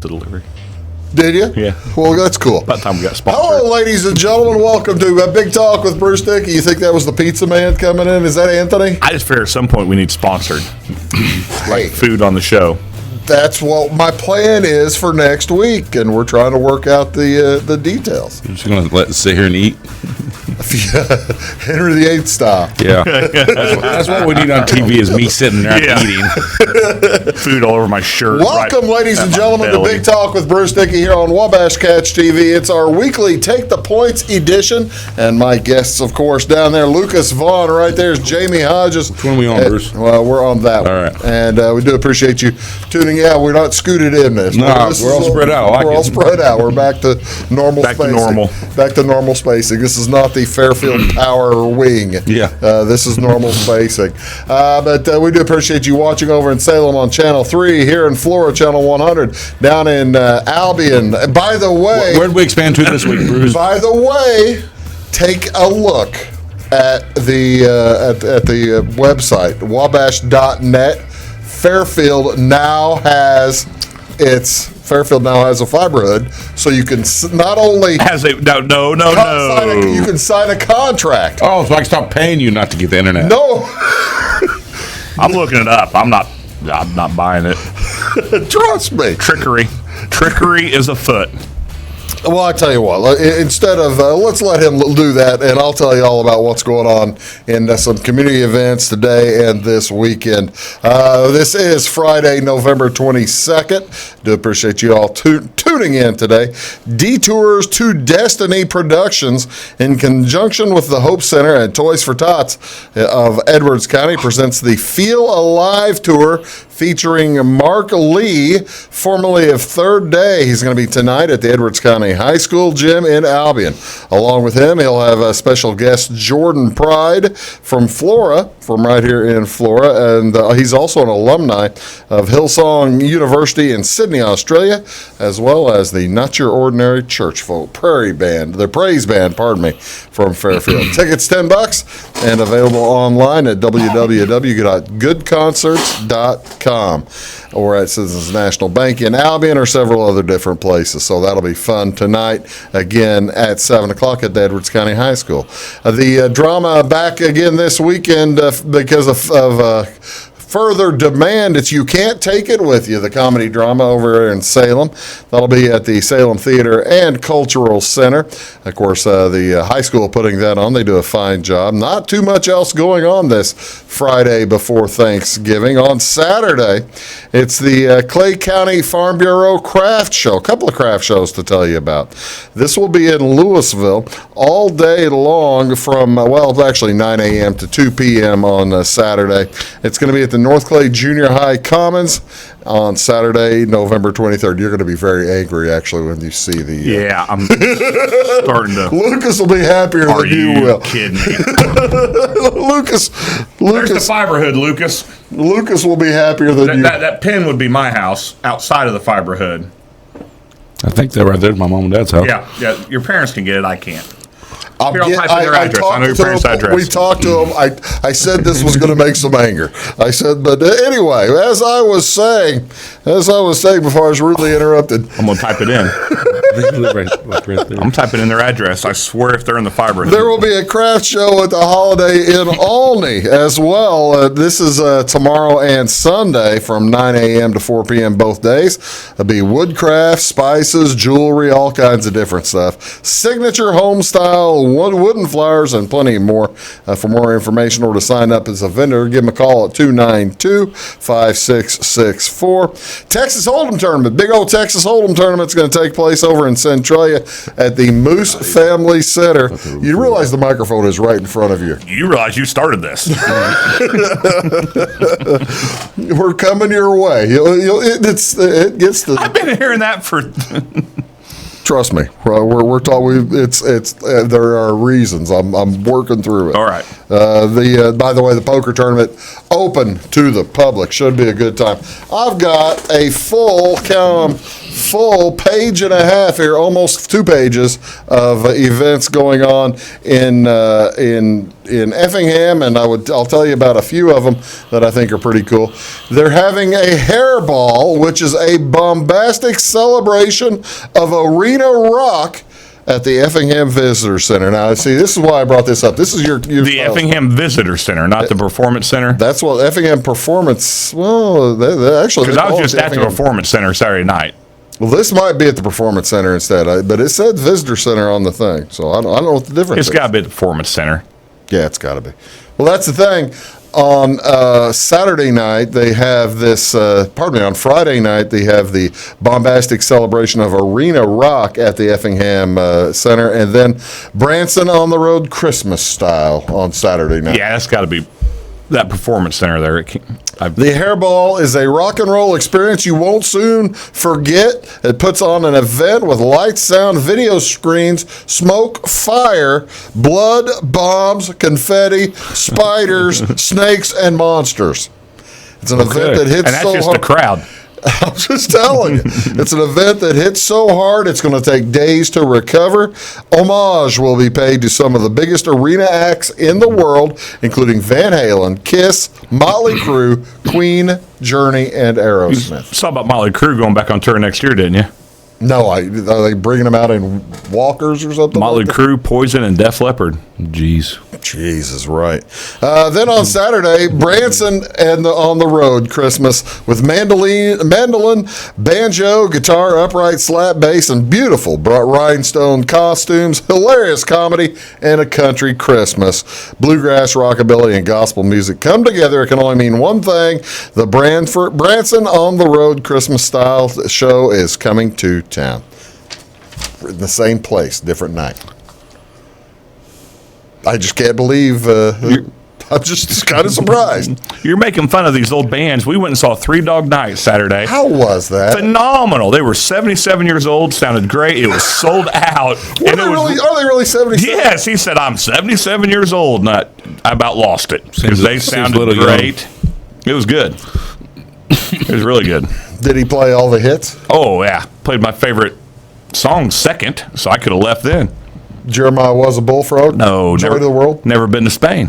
the delivery. Did you? Yeah. Well, that's cool. By the time we got sponsored. Hello, ladies and gentlemen. Welcome to Big Talk with Bruce Dickey. You think that was the pizza man coming in? Is that Anthony? I just figured at some point we need sponsored Hey, food on the show. that's what my plan is for next week, and we're trying to work out the details. You're just going to let us sit here and eat? Henry VIII style. Yeah. That's what we need on TV is me sitting there eating. Food all over my shirt. Welcome, ladies and gentlemen, to Big Talk with Bruce Dickey here on Wabash Catch TV. It's our weekly Take the Points edition, and my guests, of course, down there, Lucas Vaughan, right there is Jamey Hodges. Which one are we on, Bruce? Well, we're on that one. All right. And we do appreciate you tuning in. Yeah, we're not scooted in this. No, we're all spread out. I like We're all it. spread out. We're back to normal spacing. Back to normal spacing. This is not the Fairfield Power Wing. Yeah. This is normal spacing. But we do appreciate you watching over in Salem on Channel 3, here in Florida, Channel 100, down in Albion. By the way... Where did we expand to this week, Bruce? By the way, take a look at the website, wabash.net. Fairfield now has a fiber hood, so you can not only you can sign a contract. Oh, so I can stop paying you not to get the internet. No, I'm looking it up. I'm not buying it. trust me. Trickery is afoot. Well, I tell you what. Instead of let's let him do that, and I'll tell you all about what's going on in some community events today and this weekend. This is Friday, November 22nd. Do appreciate you all tuning in today. Detours to Destiny Productions, in conjunction with the Hope Center and Toys for Tots of Edwards County, presents the Feel Alive Tour, featuring Mark Lee, formerly of Third Day. He's going to be tonight at the Edwards County High School gym in Albion. Along with him, he'll have a special guest, Jordan Pride from Flora, from right here in Flora, and he's also an alumni of Hillsong University in Sydney, Australia, as well as the Not Your Ordinary Church Folk Praise Band, from Fairfield. Tickets $10 and available online at www.goodconcerts.com or at Citizens National Bank in Albion or several other different places. So that'll be fun tonight, again at 7 o'clock at the Edwards County High School. The drama back again this weekend because of further demand. It's You Can't Take It With You, the comedy drama over there in Salem. That'll be at the Salem Theater and Cultural Center. Of course, the high school putting that on. They do a fine job. Not too much else going on this Friday before Thanksgiving. On Saturday, it's the Clay County Farm Bureau Craft Show. A couple of craft shows to tell you about. This will be in Louisville all day long from, actually 9 a.m. to 2 p.m. on Saturday. It's going to be at the North Clay Junior High Commons on Saturday, November 23rd. You're going to be very angry, actually, when you see the... Yeah, I'm starting to... Lucas will be happier than you will. Are you kidding me? Lucas. There's the fiber hood, Lucas. Lucas will be happier than you. That pin would be my house outside of the fiber hood. I think that right there's my mom and dad's house. Yeah. Your parents can get it. I can't. I'll type in their address. I know your parents' address. We talked to him. I said this was going to make some anger. I said, but anyway, as I was saying before I was rudely interrupted. I'm going to type it in. I'm typing in their address. I swear if they're in the fiber. There will be a craft show at the Holiday Inn Olney as well. This is tomorrow and Sunday from 9 a.m. to 4 p.m. both days. There'll be woodcraft, spices, jewelry, all kinds of different stuff. Signature home style wooden flowers and plenty more. For more information or to sign up as a vendor, give them a call at 292-5664. Texas Hold'em Tournament. Big old Texas Hold'em Tournament's going to take place over in Centralia at the Moose Family Center. You realize the microphone is right in front of you. You realize you started this. We're coming your way. It gets the... I've been hearing that for... Trust me, we're talking. There are reasons. I'm working through it. All right. By the way, the poker tournament open to the public. Should be a good time. I've got a full full page and a half here, almost 2 pages of events going on in Effingham, and I'll tell you about a few of them that I think are pretty cool. They're having a hair ball, which is a bombastic celebration of arena rock at the Effingham Visitor Center. Now, see, this is why I brought this up. This is your the Effingham Visitor Center, not the Performance Center. That's what Effingham Performance. Well, they actually, because I was just at the Performance Center Saturday night. Well, this might be at the Performance Center instead, but it said Visitor Center on the thing, so I don't know what the difference is. It's got to be at the Performance Center. Yeah, it's got to be. Well, that's the thing. On Saturday night, they have this, on Friday night, they have the bombastic celebration of arena rock at the Effingham Center, and then Branson on the Road Christmas style on Saturday night. Yeah, that's got to be that Performance Center there. The Hairball is a rock and roll experience you won't soon forget. It puts on an event with lights, sound, video screens, smoke, fire, blood, bombs, confetti, spiders, snakes, and monsters. It's an event that hits and that's so just hard. the crowd. I'm just telling you. It's an event that hits so hard, it's going to take days to recover. Homage will be paid to some of the biggest arena acts in the world, including Van Halen, Kiss, Motley Crue, Queen, Journey, and Aerosmith. You saw about Motley Crue going back on tour next year, didn't you? No, are they bringing them out in walkers or something? Motley like Crue, Poison, and Def Leppard. Jeez. Jesus, right. Then on Saturday, Branson and On the Road Christmas with mandolin, banjo, guitar, upright slap bass, and beautiful rhinestone costumes, hilarious comedy, and a country Christmas. Bluegrass, rockabilly, and gospel music come together. It can only mean one thing. The Branson On the Road Christmas style show is coming to town. In the same place, different night. I just can't believe. I'm just kind of surprised. You're making fun of these old bands. We went and saw Three Dog Night Saturday. How was that? Phenomenal. They were 77 years old. Sounded great. It was sold out. Are they really 77? Yes. He said, I'm 77 years old. And I about lost it because they sounded great. It was good. It was really good. Did he play all the hits? Oh, yeah. Played my favorite song second, so I could have left then. Jeremiah Was a Bullfrog? No. Joy Never, to the World? Never been to Spain.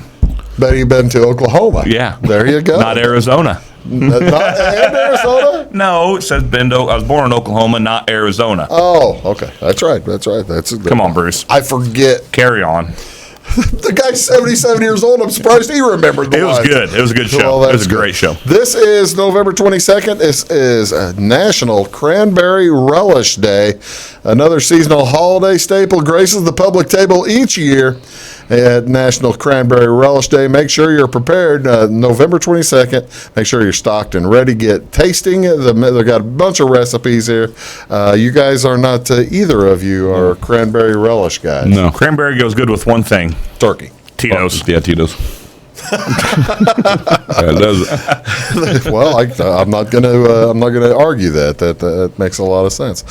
Bet you've been to Oklahoma. Yeah. There you go. Not Arizona. Not Arizona? No, it says I was born in Oklahoma, not Arizona. Oh, okay. That's right. Come on, Bruce. I forget. Carry on. The guy's 77 years old. I'm surprised he remembered the It was lines. good. It was a good show. It was a great show. This is November 22nd. This is National Cranberry Relish Day. Another seasonal holiday staple graces the public table each year at National Cranberry Relish Day. Make sure you're prepared. November 22nd. Make sure you're stocked and ready. Get tasting. They've got a bunch of recipes here. You guys are not, either of you are cranberry relish guys. No. Cranberry goes good with one thing. Turkey. Tito's. Yeah, Tito's. Yeah, it does. Well, I'm not going to argue that. That makes a lot of sense.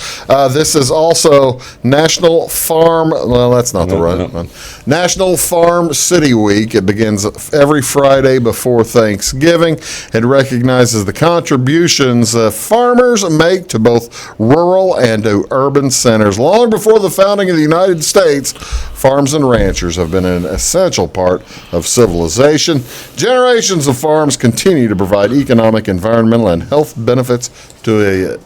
This is also National Farm. Well, that's not the right one. National Farm City Week. It begins every Friday before Thanksgiving. It recognizes the contributions farmers make to both rural and to urban centers. Long before the founding of the United States, farms and ranchers have been an essential part of civilization. Generations of farms continue to provide economic, environmental, and health benefits to a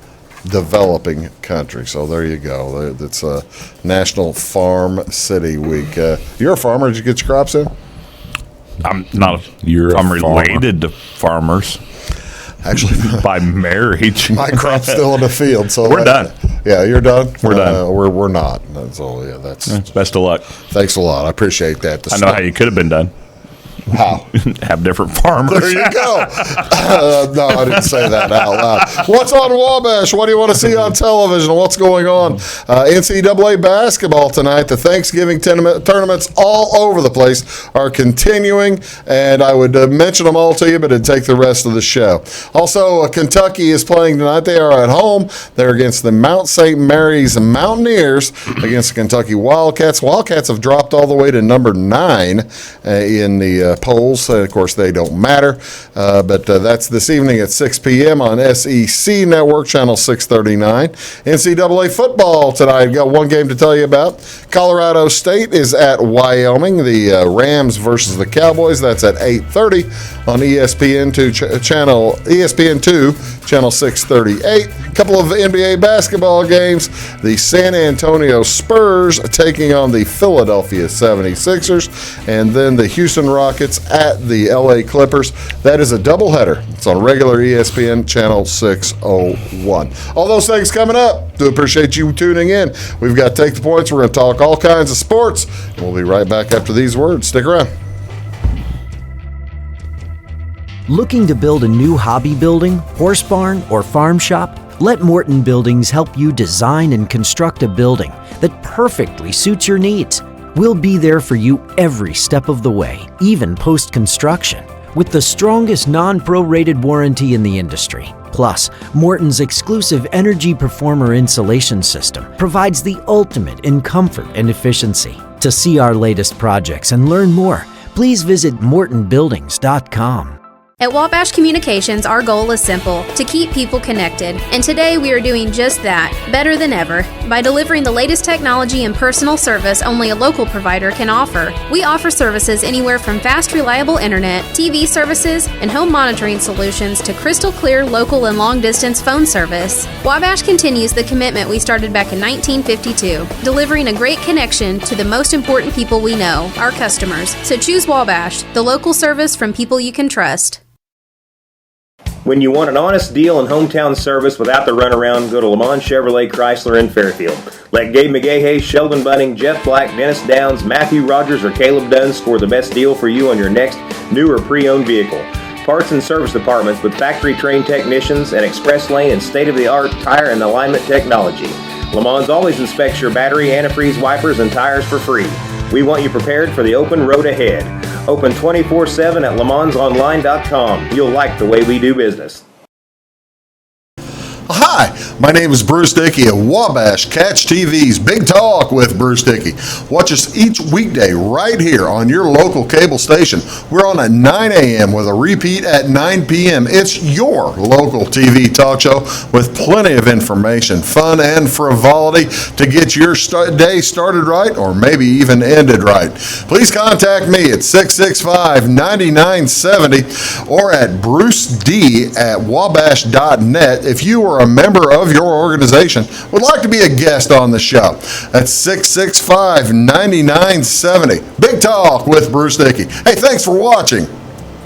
developing country. So there you go. It's a National Farm City Week. You're a farmer. Did you get your crops in? I'm not. I'm related to farmers. Actually, by marriage. My crop's still in the field. So we're done. Yeah, you're done. We're done. We're not. So yeah, that's best of luck. Thanks a lot. I appreciate that. I know how you could have been done. How? Have different farmers. There you go. No, I didn't say that out loud. What's on Wabash? What do you want to see on television? What's going on? NCAA basketball tonight. The Thanksgiving tournaments all over the place are continuing, and I would mention them all to you, but it'd take the rest of the show. Also, Kentucky is playing tonight. They are at home. They're against the Mount St. Mary's Mountaineers against the Kentucky Wildcats. Wildcats have dropped all the way to number 9 in the polls. Of course, they don't matter. But that's this evening at 6 p.m. on SEC Network, Channel 639. NCAA football tonight. Got one game to tell you about. Colorado State is at Wyoming. The Rams versus the Cowboys. That's at 8:30 on ESPN2 Channel 638. A couple of NBA basketball games. The San Antonio Spurs taking on the Philadelphia 76ers, and then the Houston Rockets at the LA Clippers. That is a doubleheader. It's on regular ESPN Channel 601. All those things coming up. Do appreciate you tuning in. We've got Take the Points. We're going to talk all kinds of sports, and we'll be right back after these words. Stick around. Looking to build a new hobby building, horse barn, or farm shop? Let Morton Buildings help you design and construct a building that perfectly suits your needs. We'll be there for you every step of the way, even post-construction, with the strongest non-prorated warranty in the industry. Plus, Morton's exclusive Energy Performer insulation system provides the ultimate in comfort and efficiency. To see our latest projects and learn more, please visit mortonbuildings.com. At Wabash Communications, our goal is simple: to keep people connected. And today we are doing just that, better than ever, by delivering the latest technology and personal service only a local provider can offer. We offer services anywhere from fast, reliable internet, TV services, and home monitoring solutions to crystal clear local and long-distance phone service. Wabash continues the commitment we started back in 1952, delivering a great connection to the most important people we know, our customers. So choose Wabash, the local service from people you can trust. When you want an honest deal and hometown service without the runaround, go to Lamont Chevrolet Chrysler in Fairfield. Let Gabe McGahey, Sheldon Bunning, Jeff Black, Dennis Downs, Matthew Rogers, or Caleb Dunn score the best deal for you on your next new or pre-owned vehicle. Parts and service departments with factory-trained technicians and express lane and state-of-the-art tire and alignment technology. Lamont always inspects your battery, antifreeze, wipers, and tires for free. We want you prepared for the open road ahead. Open 24/7 at LeMansOnline.com. You'll like the way we do business. Hi, my name is Bruce Dickey of Wabash Catch TV's Big Talk with Bruce Dickey. Watch us each weekday right here on your local cable station. We're on at 9 a.m. with a repeat at 9 p.m. It's your local TV talk show with plenty of information, fun, and frivolity to get your day started right or maybe even ended right. Please contact me at 665-9970 or at bruced@wabash.net if you are a member of your organization would like to be a guest on the show. That's 665-9970. Big Talk with Bruce Dickey. Hey, thanks for watching.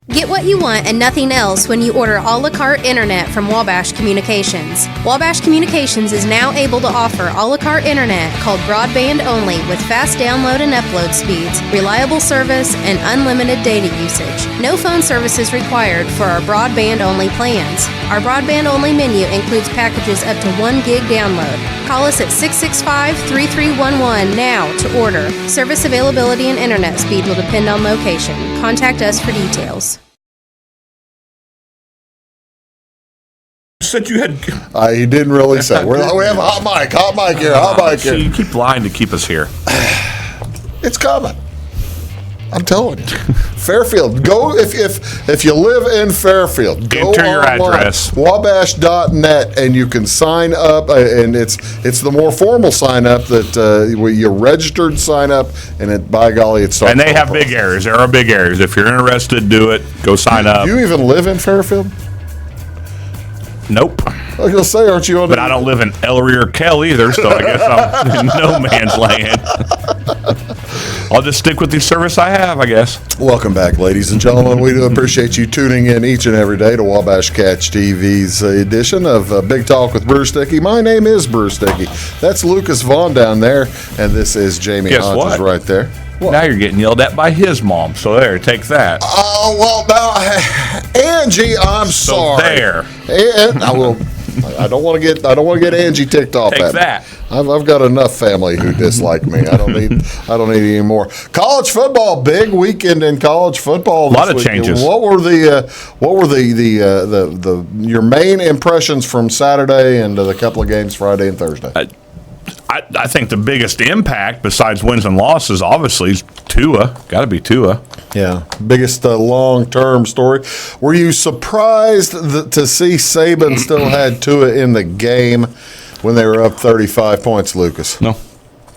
Get what you want and nothing else when you order a la carte internet from Wabash Communications. Wabash Communications is now able to offer a la carte internet called broadband only with fast download and upload speeds, reliable service, and unlimited data usage. No phone service is required for our broadband only plans. Our broadband only menu includes packages up to 1 gig download. Call us at 665-3311 now to order. Service availability and internet speed will depend on location. Contact us for details. Said you had. He didn't really say. We have a hot mic here. So you keep lying to keep us here. It's coming. I'm telling you. Fairfield. Go if you live in Fairfield. Go enter your online, address. Wabash.net, and you can sign up. And it's the more formal sign up that you registered sign up, and by golly, it starts. And they have big areas. There are big areas. If you're interested, do it. Go sign up. Do you even live in Fairfield? Nope. I was going to say, aren't you on? But I don't live in Ellery or Kell either, so I guess I'm in no man's land. I'll just stick with the service I have, I guess. Welcome back, ladies and gentlemen. We do appreciate you tuning in each and every day to Wabash Catch TV's edition of Big Talk with Bruce Dickey. My name is Bruce Dickey. That's Lucas Vaughan down there, and this is Jamey Hodges right there. What? Now you're getting yelled at by his mom. So there, take that. Oh well, now Angie, I'm sorry. There. And I will. I don't want to get Angie ticked off Take at me. that. I've got enough family who dislike me. I don't need any more. College football, big weekend in college football. A lot of changes. What were your main impressions from Saturday and the couple of games Friday and Thursday? I think the biggest impact besides wins and losses, obviously, is Tua. Got to be Tua. Yeah, biggest long-term story. Were you surprised to see Saban still had Tua in the game when they were up 35 points, Lucas? No.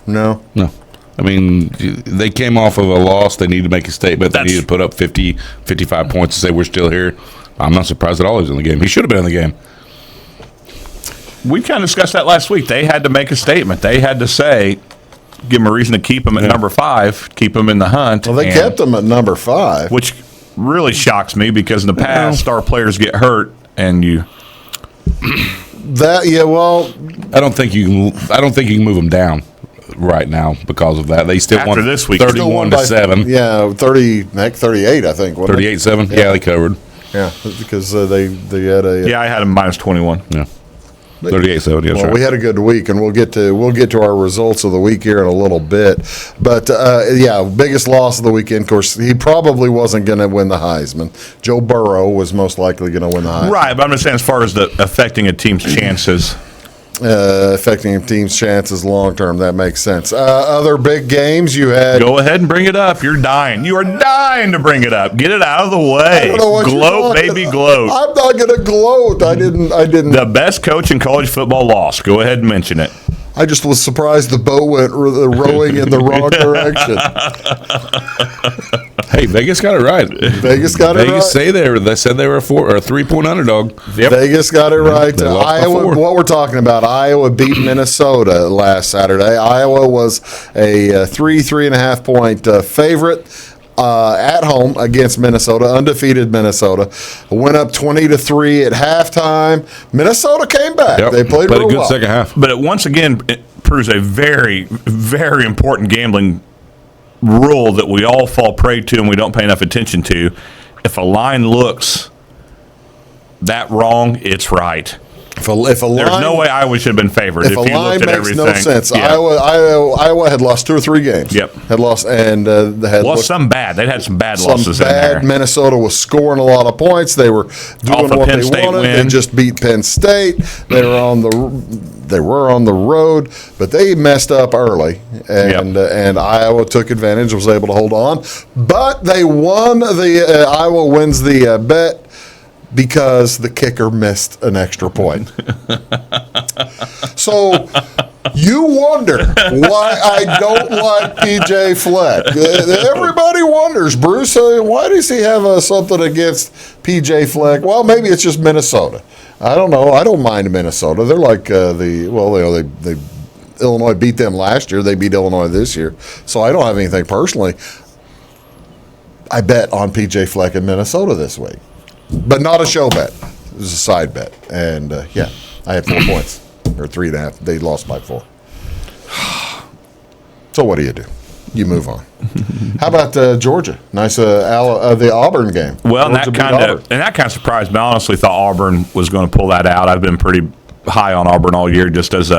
No? No. I mean, they came off of a loss. They need to make a statement. They need to put up 50, 55 points to say we're still here. I'm not surprised at all he's in the game. He should have been in the game. We kind of discussed that last week. They had to make a statement. They had to say, give him a reason to keep him at number 5, keep him in the hunt. Well, they kept him at number 5. Which really shocks me because in the past, star players get hurt and you... I don't think you can move them down right now because of that. They still won this week 31-7. Yeah, 38, I think. 38-7. Yeah, they covered. Yeah, because they had a. Yeah, I had them minus 21. Yeah. 38-7. Yes, well, right. we had a good week, and we'll get to our results of the week here in a little bit. But biggest loss of the weekend. Of course, he probably wasn't going to win the Heisman. Joe Burrow was most likely going to win the Heisman. Right, but I'm just saying as far as affecting a team's chances. Affecting a team's chances long term, that makes sense. Other big games you had. Go ahead and bring it up. You're dying. You are dying to bring it up. Get it out of the way. I don't know what gloat, baby, gloat. I'm not going to gloat. I didn't. The best coach in college football lost. Go ahead and mention it. I just was surprised the boat went rowing in the wrong direction. Hey, Vegas got it right. Vegas got it right. Vegas they said they were a 3-point underdog. Yep. Vegas got it right. They lost by Iowa. 4. What we're talking about? Iowa beat Minnesota last Saturday. Iowa was a 3.5 point favorite. At home against Minnesota, undefeated Minnesota, went up 20-3 at halftime. Minnesota came back. Yep. They played a real good well. second half. But once again, it proves a very, very important gambling rule that we all fall prey to and we don't pay enough attention to. If a line looks that wrong, it's right. If a line, there's no way Iowa should have been favored. If a line makes no sense. Yeah. Iowa had lost 2 or 3 games. Yep. Had lost and they had lost some bad. They'd had some bad losses some bad. in there. Minnesota was scoring a lot of points. They were doing what they wanted. They just beat Penn State. They were on the road, but they messed up early, and Iowa took advantage. Was able to hold on, but they won. Iowa wins the bet. Because the kicker missed an extra point. So you wonder why I don't like PJ Fleck. Everybody wonders, Bruce, why does he have something against PJ Fleck? Well, maybe it's just Minnesota. I don't know. I don't mind Minnesota. They're like they Illinois beat them last year. They beat Illinois this year. So I don't have anything personally. I bet on PJ Fleck in Minnesota this week. But not a show bet. It was a side bet. And, I had 4 points. Or 3.5. They lost by 4. So what do? You move on. How about Georgia? Nice the Auburn game. Well, and that kind of surprised me. I honestly thought Auburn was going to pull that out. I've been pretty high on Auburn all year just as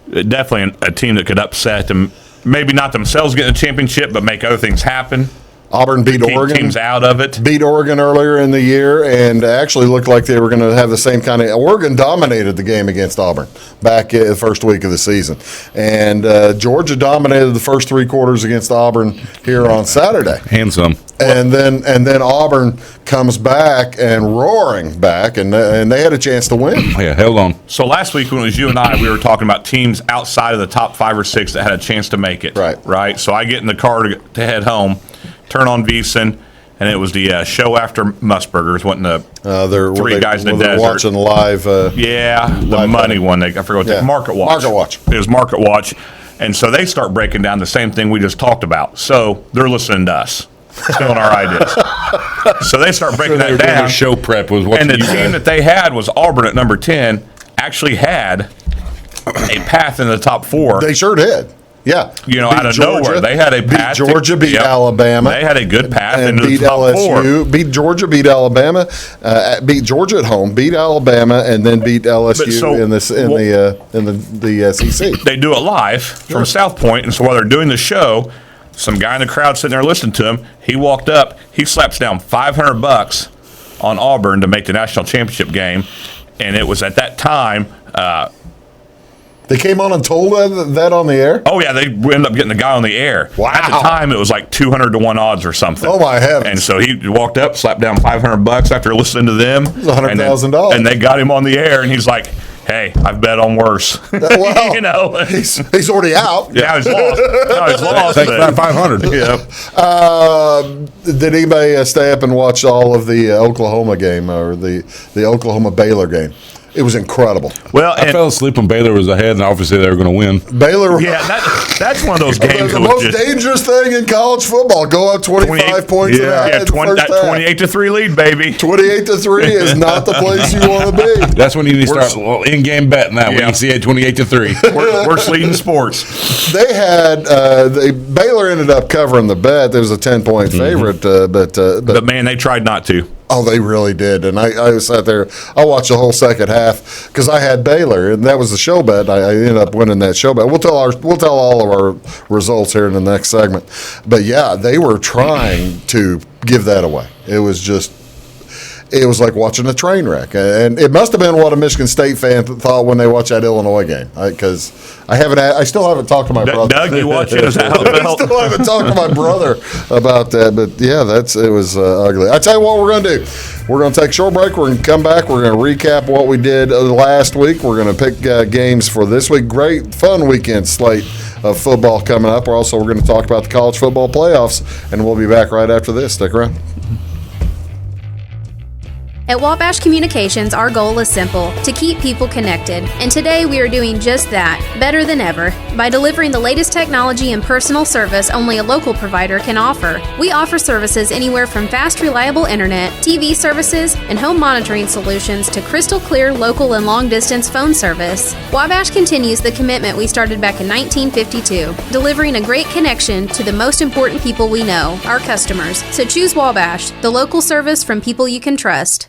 definitely a team that could upset them. Maybe not themselves getting a championship, but make other things happen. Auburn beat Oregon. Teams out of it. Beat Oregon earlier in the year and actually looked like they were going to have the same kind of – Oregon dominated the game against Auburn back in the first week of the season. And Georgia dominated the first 3 quarters against Auburn here on Saturday. And some. And then Auburn comes back and roaring back, and they had a chance to win. Yeah, held on. So last week when it was you and I, we were talking about teams outside of the top 5 or 6 that had a chance to make it. Right. So I get in the car to head home. Turn on VSiN, and it was the show after Musburgers. Went in the 3 guys in the desert. Watching live. The money one. I forgot what the Market Watch. Market Watch. It was Market Watch, and so they start breaking down the same thing we just talked about. So they're listening to us, stealing our ideas. So they start breaking that down. Show prep was what. And the team that they had was Auburn at number 10. Actually had a path in the top 4. They sure did. Yeah, out of nowhere, they had a path. Beat Georgia, beat Alabama. They had a good path and into beat the top LSU. 4. Beat Georgia, beat Alabama, beat Georgia at home, beat Alabama, and then beat LSU in the SEC. They do it live from South Point, and so while they're doing the show, some guy in the crowd sitting there listening to him, he walked up, he slaps down $500 on Auburn to make the national championship game, and it was at that time. They came on and told that on the air? Oh, yeah, they ended up getting the guy on the air. Wow. At the time, it was like 200 to 1 odds or something. Oh, my heavens. And so he walked up, slapped down $500 after listening to them. It was $100,000. And they got him on the air, and he's like, hey, I've bet on worse. Well, you know? he's already out. Yeah, he's lost. No, he's lost. Take that 500. Yeah. Did anybody stay up and watch all of the Oklahoma game or the Oklahoma Baylor game? It was incredible. Well, I fell asleep when Baylor was ahead, and obviously they were going to win. Baylor. Yeah, that's one of those games. The most dangerous thing in college football. Go up 25 points. Yeah, 28-3 lead, baby. 28-3 is not the place you want to be. That's when you need to start in-game betting that when you see a 28-3. We're leading sports. They had Baylor ended up covering the bet. There was a 10-point favorite, but man, they tried not to. Oh, they really did. And I sat there. I watched the whole second half because I had Baylor, and that was the show bet. I ended up winning that show bet. We'll tell all of our results here in the next segment. But yeah, they were trying to give that away. It was like watching a train wreck, and it must have been what a Michigan State fan thought when they watched that Illinois game. Because I still haven't talked to my brother. Doug, you watch it? Is that how it felt? I still haven't talked to my brother about that. But yeah, it was ugly. I tell you what, we're going to do. We're going to take a short break. We're going to come back. We're going to recap what we did last week. We're going to pick games for this week. Great, fun weekend slate of football coming up. We're going to talk about the college football playoffs, and we'll be back right after this. Stick around. At Wabash Communications, our goal is simple: to keep people connected. And today we are doing just that, better than ever, by delivering the latest technology and personal service only a local provider can offer. We offer services anywhere from fast, reliable internet, TV services, and home monitoring solutions to crystal clear local and long-distance phone service. Wabash continues the commitment we started back in 1952, delivering a great connection to the most important people we know, our customers. So choose Wabash, the local service from people you can trust.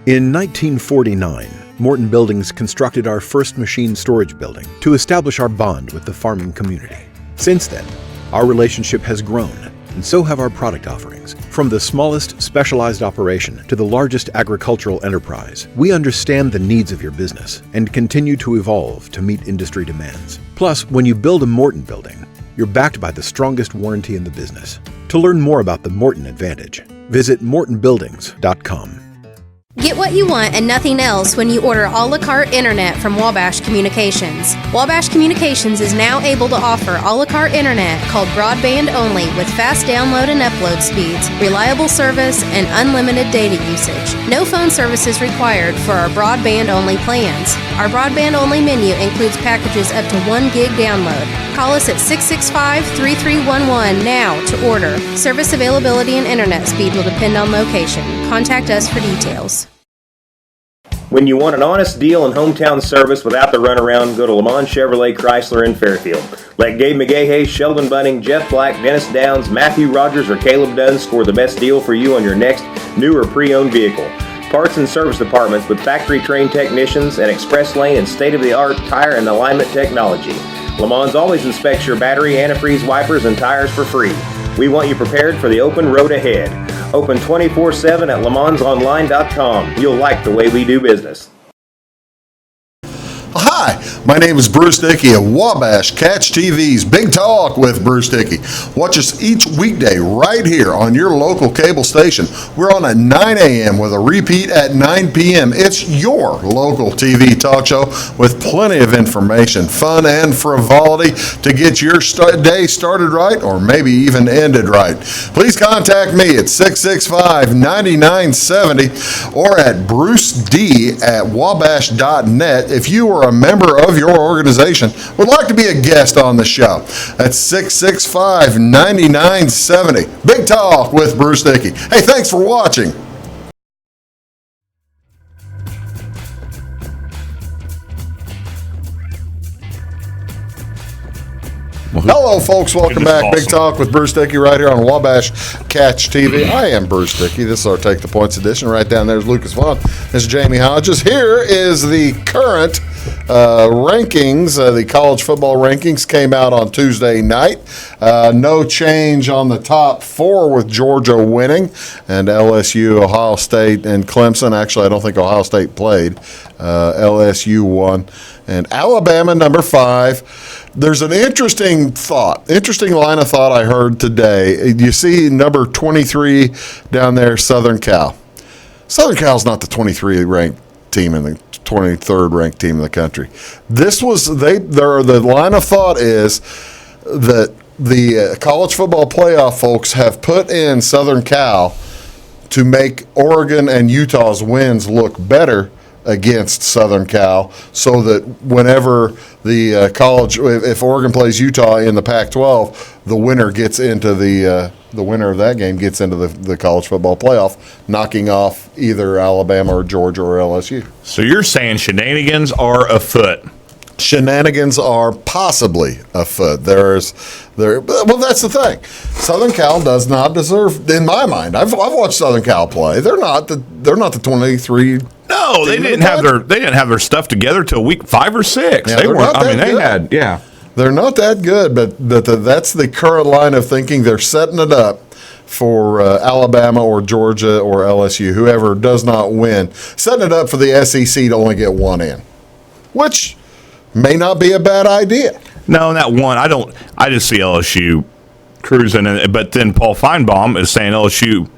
In 1949, Morton Buildings constructed our first machine storage building to establish our bond with the farming community. Since then, our relationship has grown, and so have our product offerings. From the smallest specialized operation to the largest agricultural enterprise, we understand the needs of your business and continue to evolve to meet industry demands. Plus, when you build a Morton building, you're backed by the strongest warranty in the business. To learn more about the Morton Advantage, visit mortonbuildings.com. Get what you want and nothing else when you order a la carte internet from Wabash Communications. Wabash Communications is now able to offer a la carte internet called broadband only with fast download and upload speeds, reliable service, and unlimited data usage. No phone service is required for our broadband only plans. Our broadband only menu includes packages up to 1 gig download. Call us at 665-3311 now to order. Service availability and internet speed will depend on location. Contact us for details. When you want an honest deal and hometown service without the runaround, go to Lamont Chevrolet Chrysler in Fairfield. Let Gabe McGahey, Sheldon Bunning, Jeff Black, Dennis Downs, Matthew Rogers, or Caleb Dunn score the best deal for you on your next new or pre-owned vehicle. Parts and service departments with factory-trained technicians and express lane and state-of-the-art tire and alignment technology. Lamont always inspects your battery, antifreeze, wipers, and tires for free. We want you prepared for the open road ahead. Open 24/7 at LeMansOnline.com. You'll like the way we do business. Hi, my name is Bruce Dickey of Wabash Catch TV's Big Talk with Bruce Dickey. Watch us each weekday right here on your local cable station. We're on at 9 a.m. with a repeat at 9 p.m. It's your local TV talk show with plenty of information, fun, and frivolity to get your day started right or maybe even ended right. Please contact me at 665-9970 or at bruced@wabash.net if you are a member of your organization would like to be a guest on the show. That's 665-9970. Big Talk with Bruce Dickey. Hey, thanks for watching. Hello, folks. Welcome back. Awesome. Big Talk with Bruce Dickey right here on Wabash Catch TV. I am Bruce Dickey. This is our Take the Points edition. Right down there is Lucas Vaughan. This is Jamey Hodges. Here is the current rankings, the college football rankings came out on Tuesday night. No change on the top four with Georgia winning, and LSU, Ohio State, and Clemson. Actually, I don't think Ohio State played. LSU won. And Alabama, number 5. There's an interesting line of thought I heard today. You see number 23 down there, Southern Cal. Southern Cal's not the 23 ranked team in the 23rd ranked team in the country. The line of thought is that the college football playoff folks have put in Southern Cal to make Oregon and Utah's wins look better against Southern Cal, so that whenever the college, if Oregon plays Utah in the Pac-12, the winner gets into the winner of that game gets into the college football playoff, knocking off either Alabama or Georgia or LSU. So you're saying shenanigans are afoot? Shenanigans are possibly afoot. Well, that's the thing. Southern Cal does not deserve, in my mind. I've watched Southern Cal play. They're not the 23. No, they didn't have their stuff together till week 5 or 6. Yeah, they weren't. They're not that good, but that's the current line of thinking. They're setting it up for Alabama or Georgia or LSU, whoever does not win, setting it up for the SEC to only get one in, which may not be a bad idea. No, that one, I just see LSU cruising, but then Paul Feinbaum is saying LSU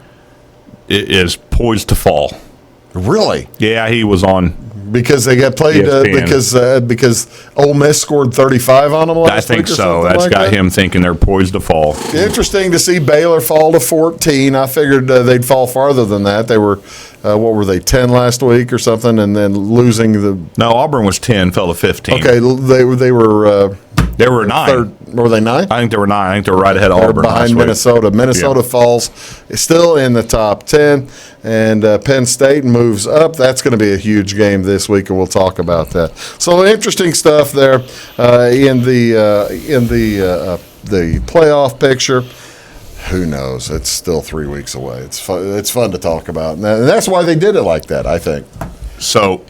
is poised to fall. Really? Yeah, he was on. Because they got played because Ole Miss scored 35 on them last week. I think so. That's got him thinking they're poised to fall. Interesting to see Baylor fall to 14. I figured they'd fall farther than that. They were, what were they, 10 last week or something, and then losing the. No, Auburn was 10, fell to 15. Okay, they were. They were 9. Were they 9? I think they were 9. I think they were right ahead of Auburn. Behind Minnesota. Minnesota falls, still in the top 10, and Penn State moves up. That's going to be a huge game this week, and we'll talk about that. So interesting stuff there in the playoff picture. Who knows? It's still 3 weeks away. It's fun to talk about, and that's why they did it like that, I think. So,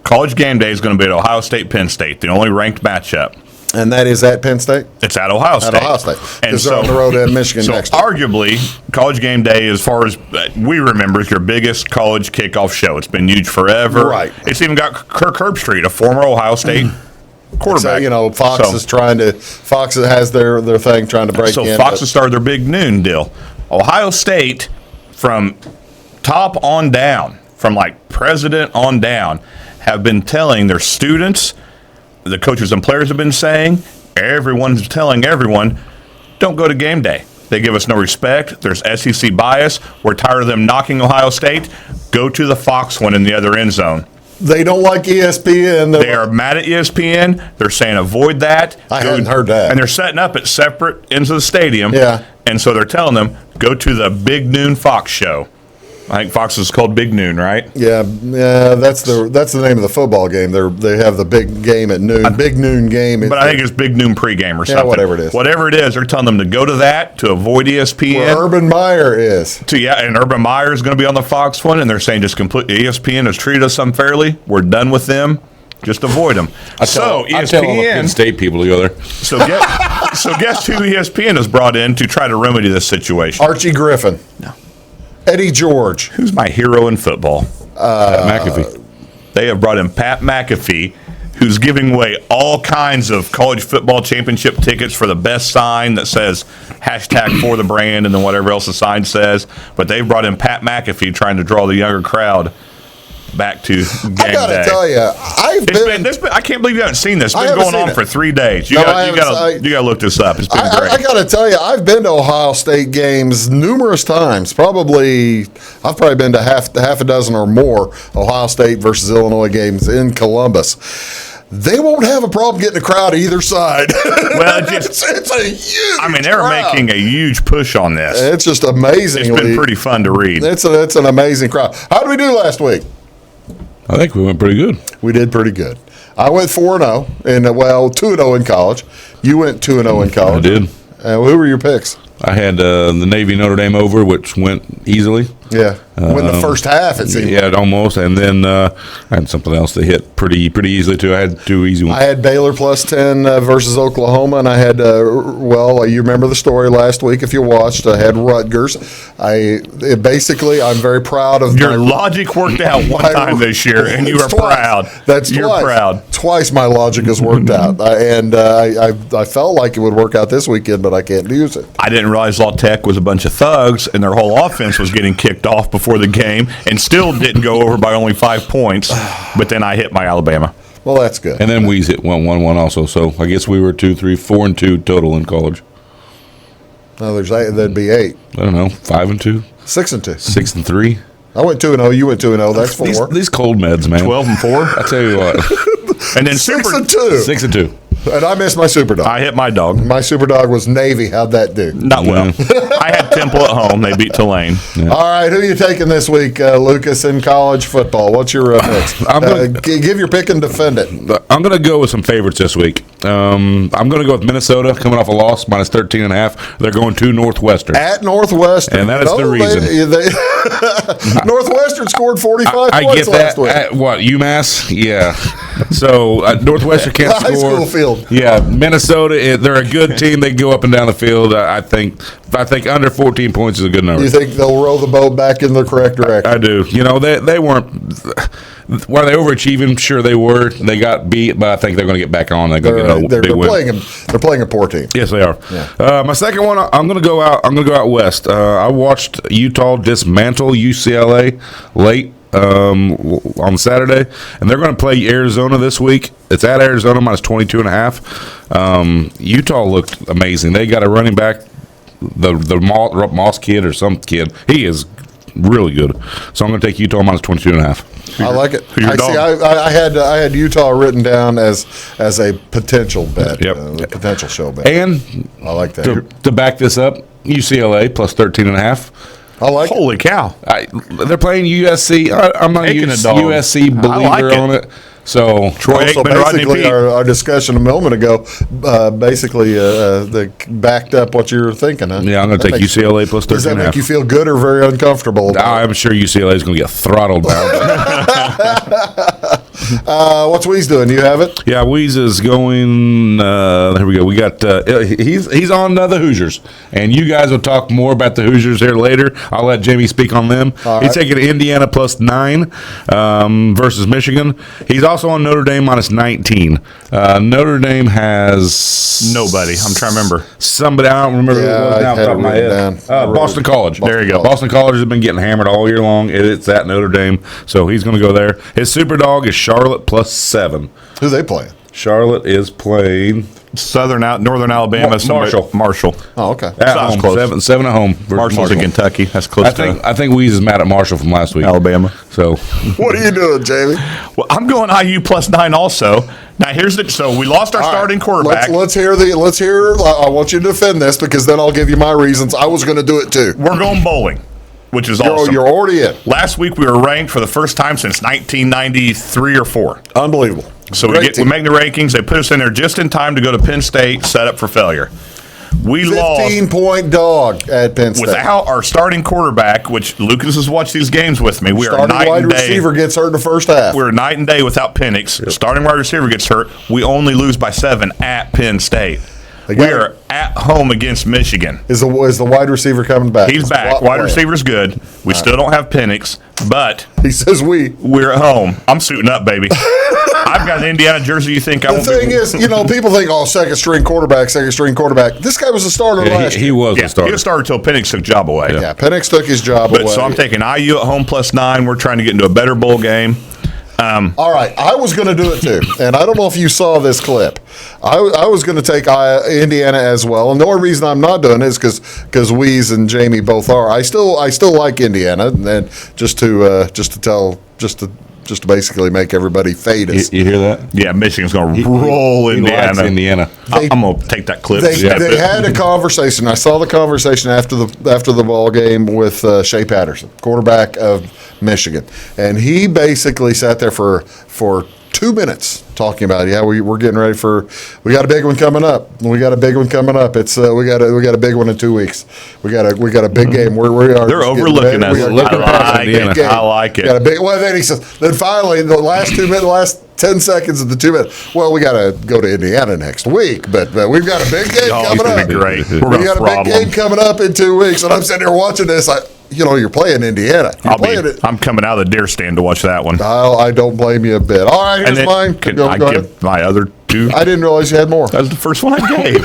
College Game Day is going to be at Ohio State, Penn State, the only ranked matchup. And that is at Penn State? It's at Ohio State. At Ohio State. Because they're on the road at Michigan next year. Arguably, College Game Day, as far as we remember, is your biggest college kickoff show. It's been huge forever. Right. It's even got Kirk Herbstreit, a former Ohio State quarterback. So, Fox has their thing trying to break in. So Fox has started their big noon deal. Ohio State, from top on down, from like president on down, have been telling their students, the coaches and players have been saying, everyone's telling everyone, don't go to game day. They give us no respect. There's SEC bias. We're tired of them knocking Ohio State. Go to the Fox one in the other end zone. They don't like ESPN. They are mad at ESPN. They're saying avoid that. I hadn't heard that. And they're setting up at separate ends of the stadium. Yeah. And so they're telling them, go to the Big Noon Fox show. I think Fox is called Big Noon, right? Yeah, that's the name of the football game. They have the big game at noon, Big Noon game. But I think it's Big Noon pregame or something. whatever it is. Whatever it is, they're telling them to go to that, to avoid ESPN. Where Urban Meyer is. And Urban Meyer is going to be on the Fox one, and they're saying just completely ESPN has treated us unfairly. We're done with them. Just avoid them. I tell all the Penn State people to go there. So guess who ESPN has brought in to try to remedy this situation? Archie Griffin. No. Eddie George. Who's my hero in football? Pat McAfee. They have brought in Pat McAfee, who's giving away all kinds of college football championship tickets for the best sign that says #for the brand and then whatever else the sign says. But they've brought in Pat McAfee trying to draw the younger crowd back to game day. I got to tell you, I can't believe you haven't seen this. It's been going on for 3 days. You got to look this up. It's been great. I got to tell you, I've been to Ohio State games numerous times. I've probably been to half a dozen or more Ohio State versus Illinois games in Columbus. They won't have a problem getting a crowd either side. Well, it's a huge. I mean, they're making a huge push on this. It's just amazing. It's been pretty fun to read. It's an amazing crowd. How did we do last week? I think we went pretty good. We did pretty good. I went 4-0, and 2-0 in college. You went 2-0 in college. I did. Who were your picks? I had the Navy Notre Dame over, which went easily. Yeah, win the first half, it seemed. Yeah, almost. And then I had something else that hit pretty easily, too. I had 2 easy ones. I had Baylor plus 10 versus Oklahoma, and I had, you remember the story last week if you watched. I had Rutgers. I'm very proud of your logic worked out one time this year, and you are proud. You're twice. Proud. Twice my logic has worked out, and I felt like it would work out this weekend, but I can't use it. I didn't realize La Tech was a bunch of thugs, and their whole offense was getting kicked off before the game, and still didn't go over by only 5 points. But then I hit my Alabama. Well, that's good. And then Weeze hit 1-1 also. So I guess we were 2, 3, 4 and 2 total in college. No, there'd be 8. I don't know, 5 and 2, 6 and 2, 6 and 3. I went 2-0. You went 2-0. That's 4. These cold meds, man. 12 and 4. I tell you what. And then 6 and 2. 6 and 2. And I missed my super dog. I hit my dog. My super dog was Navy. How'd that do? Not well. I had Temple at home. They beat Tulane. Yeah. All right, who are you taking this week, Lucas, in college football? What's your picks? Give your pick and defend it. I'm going to go with some favorites this week. I'm going to go with Minnesota, coming off a loss, minus 13.5. They're going to Northwestern. At Northwestern. And that is the reason. Northwestern scored 45 points I get that. last week. At what, UMass? Yeah. So Northwestern can't high score. School field. Yeah, Minnesota, they're a good team. They go up and down the field. I think under 14 points is a good number. You think they'll row the boat back in the correct direction? I do. You know, they weren't. Were they overachieving? Sure, they were. They got beat, but I think they're going to get back on. They're going to get a big win. They're playing a poor team. Yes, they are. Yeah. My second one, I'm going to go out. I'm going to go out west. I watched Utah dismantle UCLA late on Saturday, and they're going to play Arizona this week. It's at Arizona, minus 22.5. Utah looked amazing. They got a running back, the Moss kid or some kid. He is really good. So I'm going to take Utah minus 22.5. I like it. I had Utah written down as a potential bet, a potential show bet. And I like that. To back this up, UCLA plus 13.5. I like Holy cow. They're playing USC. I'm not a USC believer on it. So basically our discussion a moment ago they backed up what you were thinking. Huh? Yeah, I'm going to take UCLA plus 13.5. Does that make you feel good or very uncomfortable? I'm sure UCLA is going to get throttled down. What's Weeze doing? You have it? Yeah, Weeze is going. Here we go. We got he's on the Hoosiers, and you guys will talk more about the Hoosiers here later. I'll let Jamie speak on them. He's taking Indiana plus 9 versus Michigan. He's also on Notre Dame minus 19. Notre Dame has nobody. I'm trying to remember somebody. I don't remember who it was now off the top of my head. Boston College. There you go. Boston College has been getting hammered all year long. It's at Notre Dame, so he's going to go there. His super dog is Charlotte plus 7. Who they playing? Charlotte is playing Northern Alabama. Marshall. Oh, okay. At home, close. 7 at home. Marshall's in Kentucky. That's close. I think Weeze is mad at Marshall from last week. Alabama. So what are you doing, Jamie? Well, I'm going IU plus 9 also. Now so we lost our starting quarterback. Let's hear. I want you to defend this because then I'll give you my reasons. I was going to do it too. We're going bowling, which is awesome. You're already in. Last week we were ranked for the first time since 1993 or 4. Unbelievable. So we make the rankings. They put us in there just in time to go to Penn State, set up for failure. We 15-point dog at Penn State. Without our starting quarterback, which Lucas has watched these games with me. We are night wide and day. Receiver gets hurt in the first half. We're night and day without Penix. Yep. Starting wide receiver gets hurt. We only lose by 7 at Penn State. We are at home against Michigan. Is the wide receiver coming back? He's back. Wide receiver's good. We still don't have Penix, but he says we're at home. I'm suiting up, baby. I've got an Indiana jersey. You think I won't? The thing is, people think, second string quarterback. This guy was a starter last year. He was a starter. He was a starter until Penix took job away. Yeah, Penix took his job away. So I'm taking IU at home plus 9. We're trying to get into a better bowl game. All right, I was going to do it too, and I don't know if you saw this clip. I was going to take Indiana as well, and the only reason I'm not doing it is because Weeze and Jamie both are. I still like Indiana, and just to basically make everybody fade us. You hear that? Yeah, Michigan's going to roll Indiana. Indiana. I'm going to take that clip. They had a conversation. I saw the conversation after the ball game with Shea Patterson, quarterback of Michigan, and he basically sat there for 2 minutes talking about. Yeah, we're getting ready we got a big one coming up. It's we got a big one in 2 weeks. We got a big game. We are. They're overlooking us. I like it. Got a big. Well, then he says. Then finally, the last 2 minutes, the last 10 seconds of the 2 minutes. Well, we got to go to Indiana next week, but we've got a big game coming up. Great. We got a big game coming up in 2 weeks, and I'm sitting here watching this. You're playing Indiana. I'm coming out of the deer stand to watch that one. I don't blame you a bit. All right, here's mine. Can I give my other two? I didn't realize you had more. That was the first one I gave.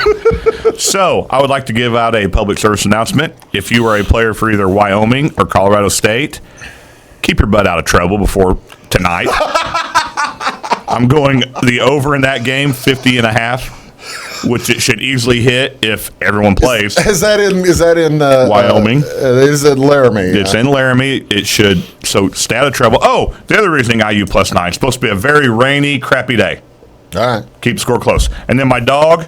So I would like to give out a public service announcement. If you are a player for either Wyoming or Colorado State, keep your butt out of trouble before tonight. I'm going the over in that game, 50.5. Which it should easily hit if everyone plays. Is that in Wyoming? Is it Laramie? It's in Laramie. It should. So stay out of trouble. Oh, the other reason IU +9. It's supposed to be a very rainy, crappy day. All right. Keep the score close. And then my dog,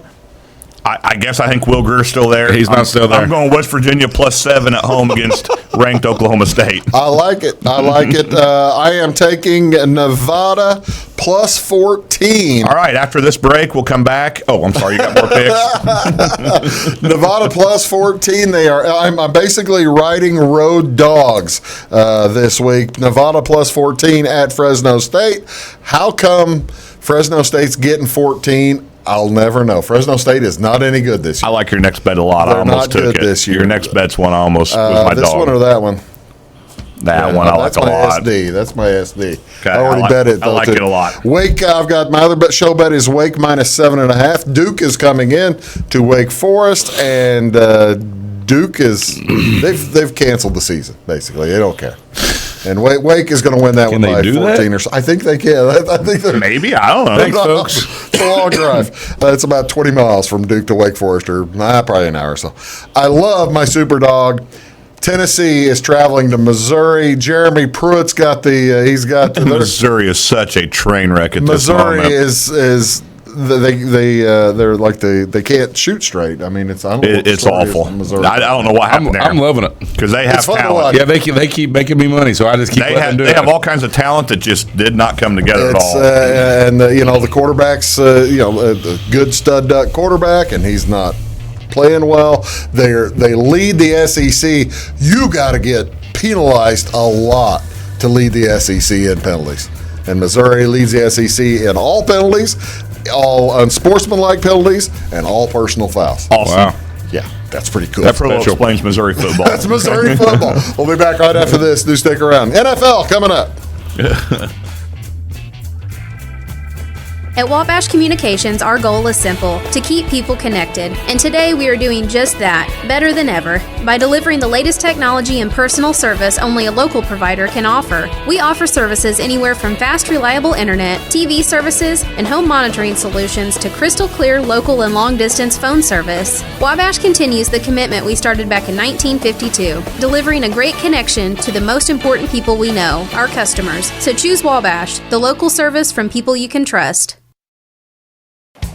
I guess I think Will Greer's still there. He's not still there. I'm going West Virginia +7 at home against ranked Oklahoma State. I like it. I am taking Nevada +14. All right, after this break, we'll come back. Oh, I'm sorry, you got more picks? Nevada +14. I'm basically riding road dogs this week. Nevada +14 at Fresno State. How come Fresno State's getting 14? I'll never know. Fresno State is not any good this year. I like your next bet a lot. I almost took it. This year. Your next bet's one I almost was my this dog. This one or that one? That one I like a lot. That's my SD. Okay, I already bet it. I like it a lot. Wake, I've got my other show bet is Wake -7.5. Duke is coming in to Wake Forest, and Duke is they've canceled the season basically. They don't care. And Wake is going to win that one by 14 or so. I think they can. I think they're maybe. I don't know. Thanks, folks. It's a long drive. It's about 20 miles from Duke to Wake Forest, or probably an hour or so. I love my super dog. Tennessee is traveling to Missouri. Jeremy Pruitt's got the. Missouri is such a train wreck at this moment. Missouri is. They're like they can't shoot straight. I mean, it's awful. I don't know what happened there. I'm loving it because they have talent. Yeah, they keep making me money, so I just keep letting them do it. They have all kinds of talent that just did not come together at all. And the quarterback's a good stud duck quarterback, and he's not playing well. They lead the SEC. You got to get penalized a lot to lead the SEC in penalties. And Missouri leads the SEC in all penalties, all unsportsmanlike penalties, and all personal fouls. Awesome. Wow. Yeah, that's pretty cool. That pretty well explains Missouri football. That's Missouri football. We'll be back right after this. Do stick around. NFL coming up. At Wabash Communications, our goal is simple, to keep people connected. And today we are doing just that, better than ever, by delivering the latest technology and personal service only a local provider can offer. We offer services anywhere from fast, reliable internet, TV services, and home monitoring solutions to crystal clear local and long-distance phone service. Wabash continues the commitment we started back in 1952, delivering a great connection to the most important people we know, our customers. So choose Wabash, the local service from people you can trust.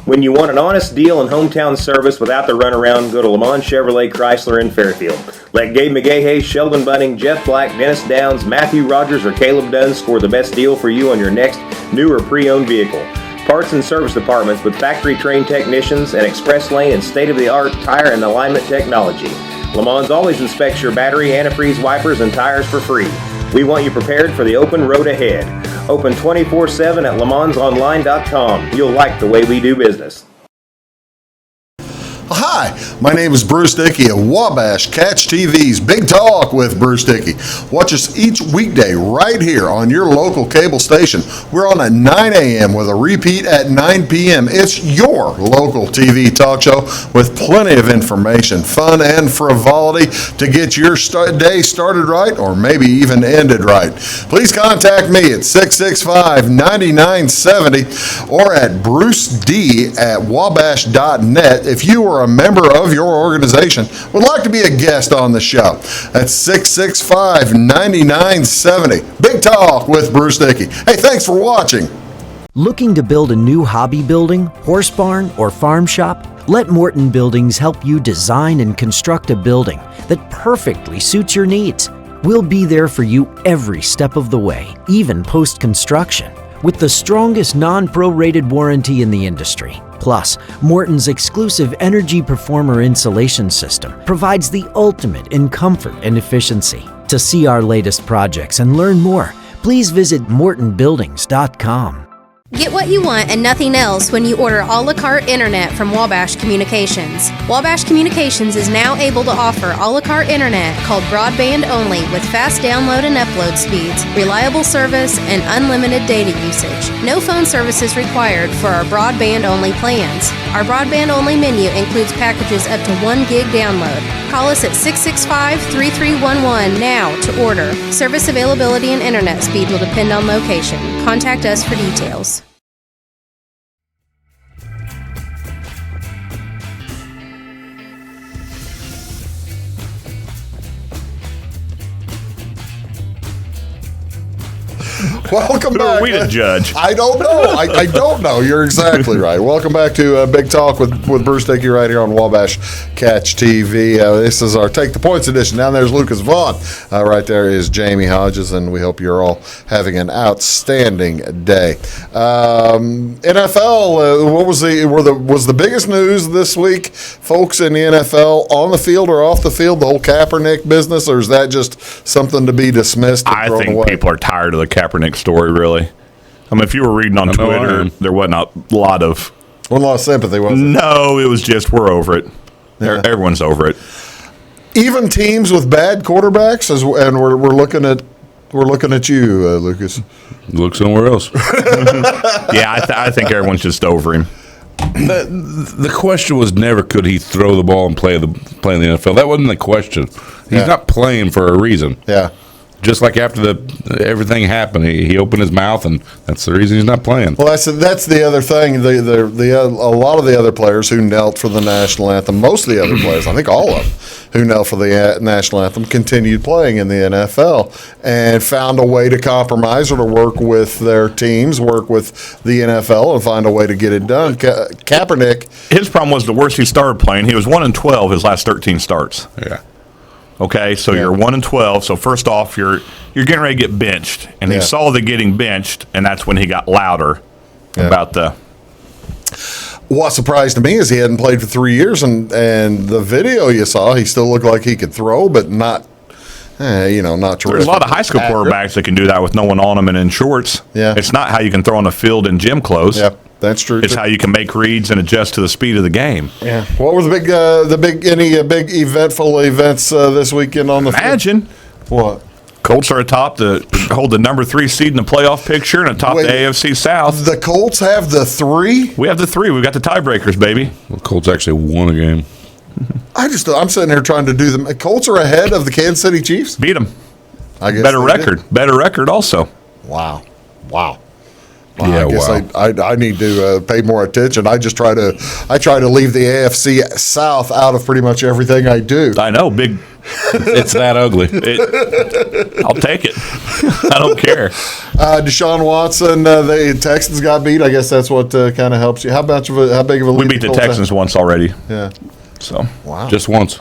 When you want an honest deal and hometown service without the runaround, go to Lamont Chevrolet Chrysler in Fairfield. Let Gabe McGahey, Sheldon Bunning, Jeff Black, Dennis Downs, Matthew Rogers, or Caleb Dunn score the best deal for you on your next new or pre-owned vehicle. Parts and service departments with factory-trained technicians and express lane and state-of-the-art tire and alignment technology. Lamont always inspects your battery, antifreeze, wipers, and tires for free. We want you prepared for the open road ahead. Open 24/7 at LeMansOnline.com. You'll like the way we do business. Hi, my name is Bruce Dickey of Wabash Catch TV's Big Talk with Bruce Dickey. Watch us each weekday right here on your local cable station. We're on at 9 a.m. with a repeat at 9 p.m. It's your local TV talk show with plenty of information, fun, and frivolity to get your day started right or maybe even ended right. Please contact me at 665-9970 or at bruced@wabash.net if you are a member of your organization would like to be a guest on the show. That's 665-9970. Big Talk with Bruce Dickey. Hey, thanks for watching. Looking to build a new hobby building, horse barn, or farm shop? Let Morton Buildings help you design and construct a building that perfectly suits your needs. We'll be there for you every step of the way, even post-construction. with the strongest non-prorated warranty in the industry. Plus, Morton's exclusive Energy Performer insulation system provides the ultimate in comfort and efficiency. To see our latest projects and learn more, please visit mortonbuildings.com. Get what you want and nothing else when you order a la carte internet from Wabash Communications. Wabash Communications is now able to offer a la carte internet called broadband only with fast download and upload speeds, reliable service, and unlimited data usage. No phone service is required for our broadband only plans. Our broadband only menu includes packages up to 1 gig download. Call us at 665-3311 now to order. Service availability and internet speed will depend on location. Contact us for details. Welcome Who back. are we to judge? I don't know. I don't know. You're exactly right. Welcome back to Big Talk with Bruce Dickey right here on Wabash Catch TV. This is our Take the Points edition. Down there's Lucas Vaughan. Right there is Jamey Hodges, and we hope you're all having an outstanding day. NFL. What was the biggest news this week, folks, in the NFL, on the field or off the field? The whole Kaepernick business, or is that just something to be dismissed and I thrown think away? people are tired of the Kaepernick story, really. I mean, if you were reading on Twitter, there wasn't a lot of... One lot of sympathy, wasn't it? No, it was just, we're over it. Yeah. Everyone's over it. Even teams with bad quarterbacks, and we're looking at you, Lucas. Look somewhere else. Yeah, I think everyone's just over him. The question was never could he throw the ball and play in the NFL. That wasn't the question. He's not playing for a reason. Yeah. Just like after everything happened, he opened his mouth, and that's the reason he's not playing. Well, that's the other thing. A lot of the other players who knelt for the national anthem, most of the other players, I think all of them, who knelt for the national anthem, continued playing in the NFL and found a way to compromise or to work with their teams, work with the NFL, and find a way to get it done. Kaepernick, His problem was the worse he started playing. He was 1-12 his last 13 starts. Yeah. Okay, so you're 1-12. So first off, you're getting ready to get benched, and he saw the getting benched, and that's when he got louder about the. What surprised me is he hadn't played for 3 years, and the video you saw, he still looked like he could throw, but not, not terrific. There's a lot of high school quarterbacks that can do that with no one on them and in shorts. Yeah, it's not how you can throw on the field in gym clothes. Yeah, that's true. It's how you can make reads and adjust to the speed of the game. Yeah. What were big eventful events this weekend on the field? Imagine What? Colts are atop to hold the number 3 seed in the playoff picture and atop the AFC South. The Colts have the 3? We have the 3. We've got the tiebreakers, baby. The Colts actually won a game. I'm sitting here trying to do them. Colts are ahead of the Kansas City Chiefs? Beat them. I guess Better they record. did. Better record also. Wow. Yeah, I guess I need to pay more attention. I try to leave the AFC South out of pretty much everything I do. I know, big. It's that ugly. I'll take it. I don't care. Deshaun Watson, the Texans got beat. I guess that's what kind of helps you. How big of a lead? We beat the Texans once already. Yeah. So Wow. Just once.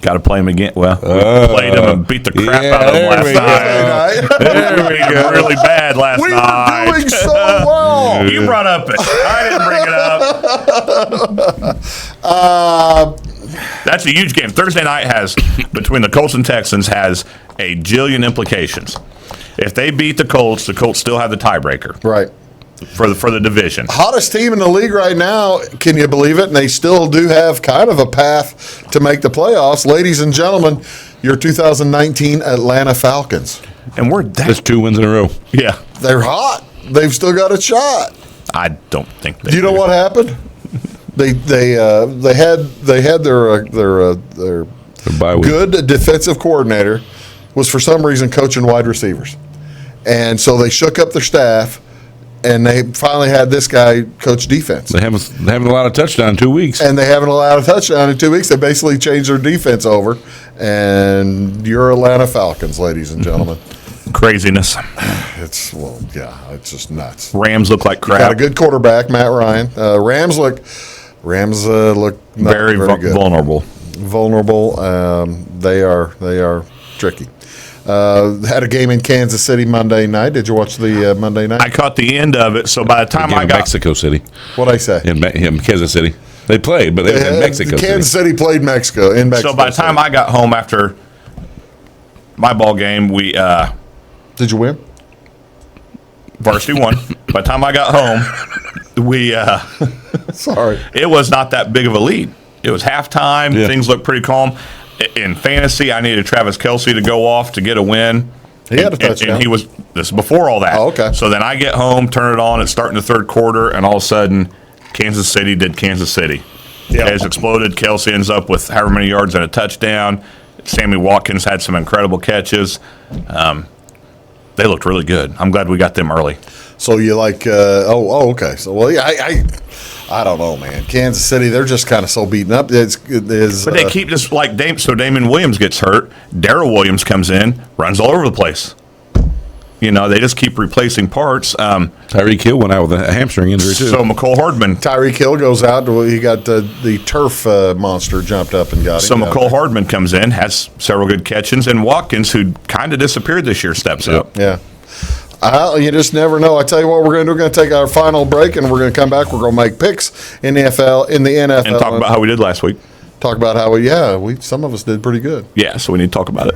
got to play them again. Well, played them and beat the crap out of them last night. There we go. Really bad last we night. were doing so well. You brought up it. I didn't bring it up. That's a huge game. Thursday night has, between the Colts and Texans, has a jillion implications. If they beat the Colts still have the tiebreaker. Right. For the division. Hottest team in the league right now, can you believe it? And they still do have kind of a path to make the playoffs. Ladies and gentlemen, your 2019 Atlanta Falcons. And That's 2 wins in a row. Yeah. They're hot. They've still got a shot. I don't think they Do you know what happened? They had their bye week. good defensive coordinator was for some reason coaching wide receivers, and so they shook up their staff, and they finally had this guy coach defense. They haven't allowed a touchdown in 2 weeks. And they haven't allowed a touchdown in 2 weeks. They basically changed their defense over, and your Atlanta Falcons, ladies and gentlemen. Craziness. It's just nuts. Rams look like crap. Got a good quarterback, Matt Ryan. Rams look not very good. vulnerable. Vulnerable. They are tricky. Had a game in Kansas City Monday night. Did you watch the Monday night? I caught the end of it, so by the time I got Mexico City, What'd I say? in Kansas City, they played, but they were in Mexico Kansas City. City played Mexico in Mexico. So by the time I got home after my ball game, we Did you win? varsity won. By the time I got home, we Sorry. it was not that big of a lead. It was halftime. Yeah. Things looked pretty calm. In fantasy, I needed Travis Kelce to go off to get a win. He had a touchdown. And he was, this is before all that. Oh, okay. So then I get home, turn it on, it's starting the third quarter, and all of a sudden, Kansas City did Kansas City. Yeah. It has exploded. Kelce ends up with however many yards and a touchdown. Sammy Watkins had some incredible catches. They looked really good. I'm glad we got them early. So you like? Okay. So well, yeah, I don't know, man. Kansas City, they're just kind of so beaten up. But they keep just like so Damon Williams gets hurt. Darrell Williams comes in, runs all over the place. You know, they just keep replacing parts. Tyreek Hill went out with a hamstring injury too. So McCole Hardman. Tyreek Hill goes out. He got the turf monster jumped up and got him. So McCole Hardman comes in, has several good catches, and Watkins, who kind of disappeared this year, steps up. Yeah. You just never know. I tell you what, we're going to do. We're going to take our final break, and we're going to come back. We're going to make picks in the NFL, And talk about how we did last week. Talk about how some of us did pretty good. Yeah, so we need to talk about it.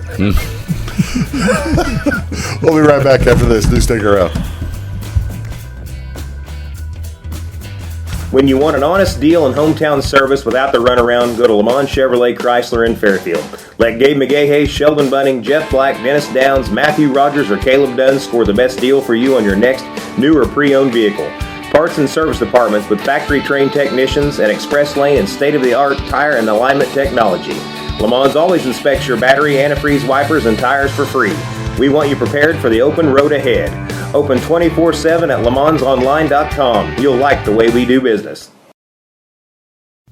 We'll be right back after this. Do stick around. When you want an honest deal and hometown service without the runaround, go to Lamont Chevrolet Chrysler in Fairfield. Let Gabe McGahey, Sheldon Bunning, Jeff Black, Dennis Downs, Matthew Rogers, or Caleb Dunn score the best deal for you on your next new or pre-owned vehicle. Parts and service departments with factory-trained technicians and express lane and state-of-the-art tire and alignment technology. Lamont always inspects your battery, antifreeze, wipers, and tires for free. We want you prepared for the open road ahead. Open 24/7 at LeMansOnline.com. You'll like the way we do business.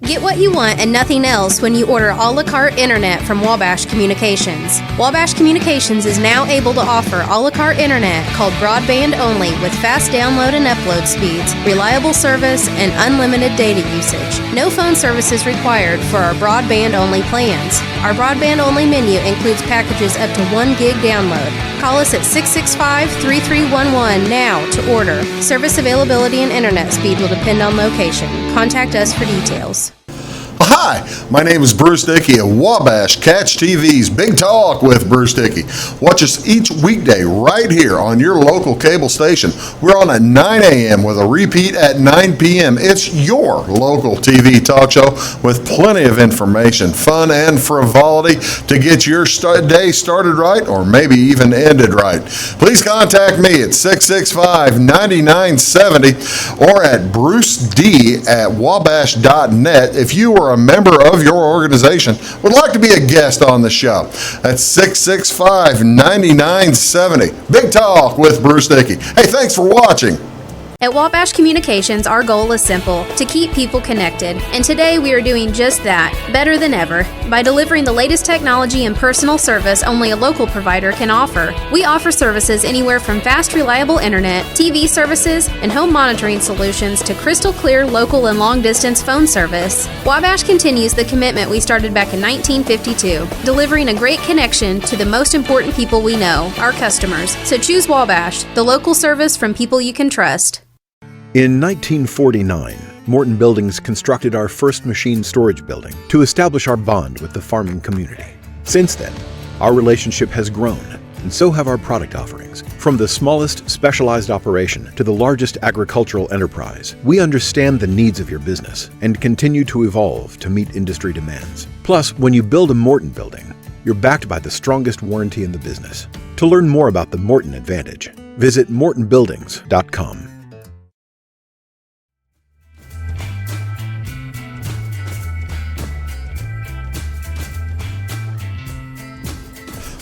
Get what you want and nothing else when you order a la carte internet from Wabash Communications. Wabash Communications is now able to offer a la carte internet called broadband only with fast download and upload speeds, reliable service, and unlimited data usage. No phone service is required for our broadband only plans. Our broadband only menu includes packages up to 1 gig download. Call us at 665-3311 now to order. Service availability and internet speed will depend on location. Contact us for details. Hi, my name is Bruce Dickey of Wabash Catch TV's Big Talk with Bruce Dickey. Watch us each weekday right here on your local cable station. We're on at 9 a.m. with a repeat at 9 p.m. It's your local TV talk show with plenty of information, fun, and frivolity to get your day started right or maybe even ended right. Please contact me at 665-9970 or at bruced@wabash.net if you are a member of your organization would like to be a guest on the show. That's 665-9970. Big Talk with Bruce Dickey. Hey, thanks for watching. At Wabash Communications, our goal is simple, to keep people connected. And today we are doing just that, better than ever, by delivering the latest technology and personal service only a local provider can offer. We offer services anywhere from fast, reliable internet, TV services, and home monitoring solutions to crystal clear local and long-distance phone service. Wabash continues the commitment we started back in 1952, delivering a great connection to the most important people we know, our customers. So choose Wabash, the local service from people you can trust. In 1949, Morton Buildings constructed our first machine storage building to establish our bond with the farming community. Since then, our relationship has grown, and so have our product offerings. From the smallest specialized operation to the largest agricultural enterprise, we understand the needs of your business and continue to evolve to meet industry demands. Plus, when you build a Morton building, you're backed by the strongest warranty in the business. To learn more about the Morton Advantage, visit mortonbuildings.com.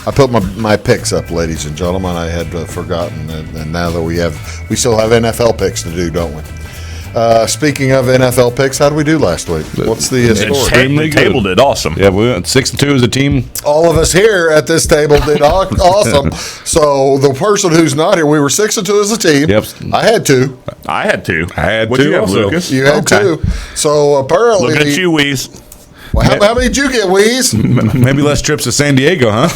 I put my picks up, ladies and gentlemen. I had forgotten, and now that we still have NFL picks to do, don't we? Speaking of NFL picks, how did we do last week? What's the story? Extremely The table did awesome. Yeah, we went 6-2 as a team. All of us here at this table did awesome. So the person who's not here, we were 6-2 as a team. Yep. I had 2. I had 2. I had What'd 2 you have, also. Lucas? You had 2. So apparently, Looking at you, Weeze. Well, how many did you get, Weeze? Maybe less trips to San Diego, huh?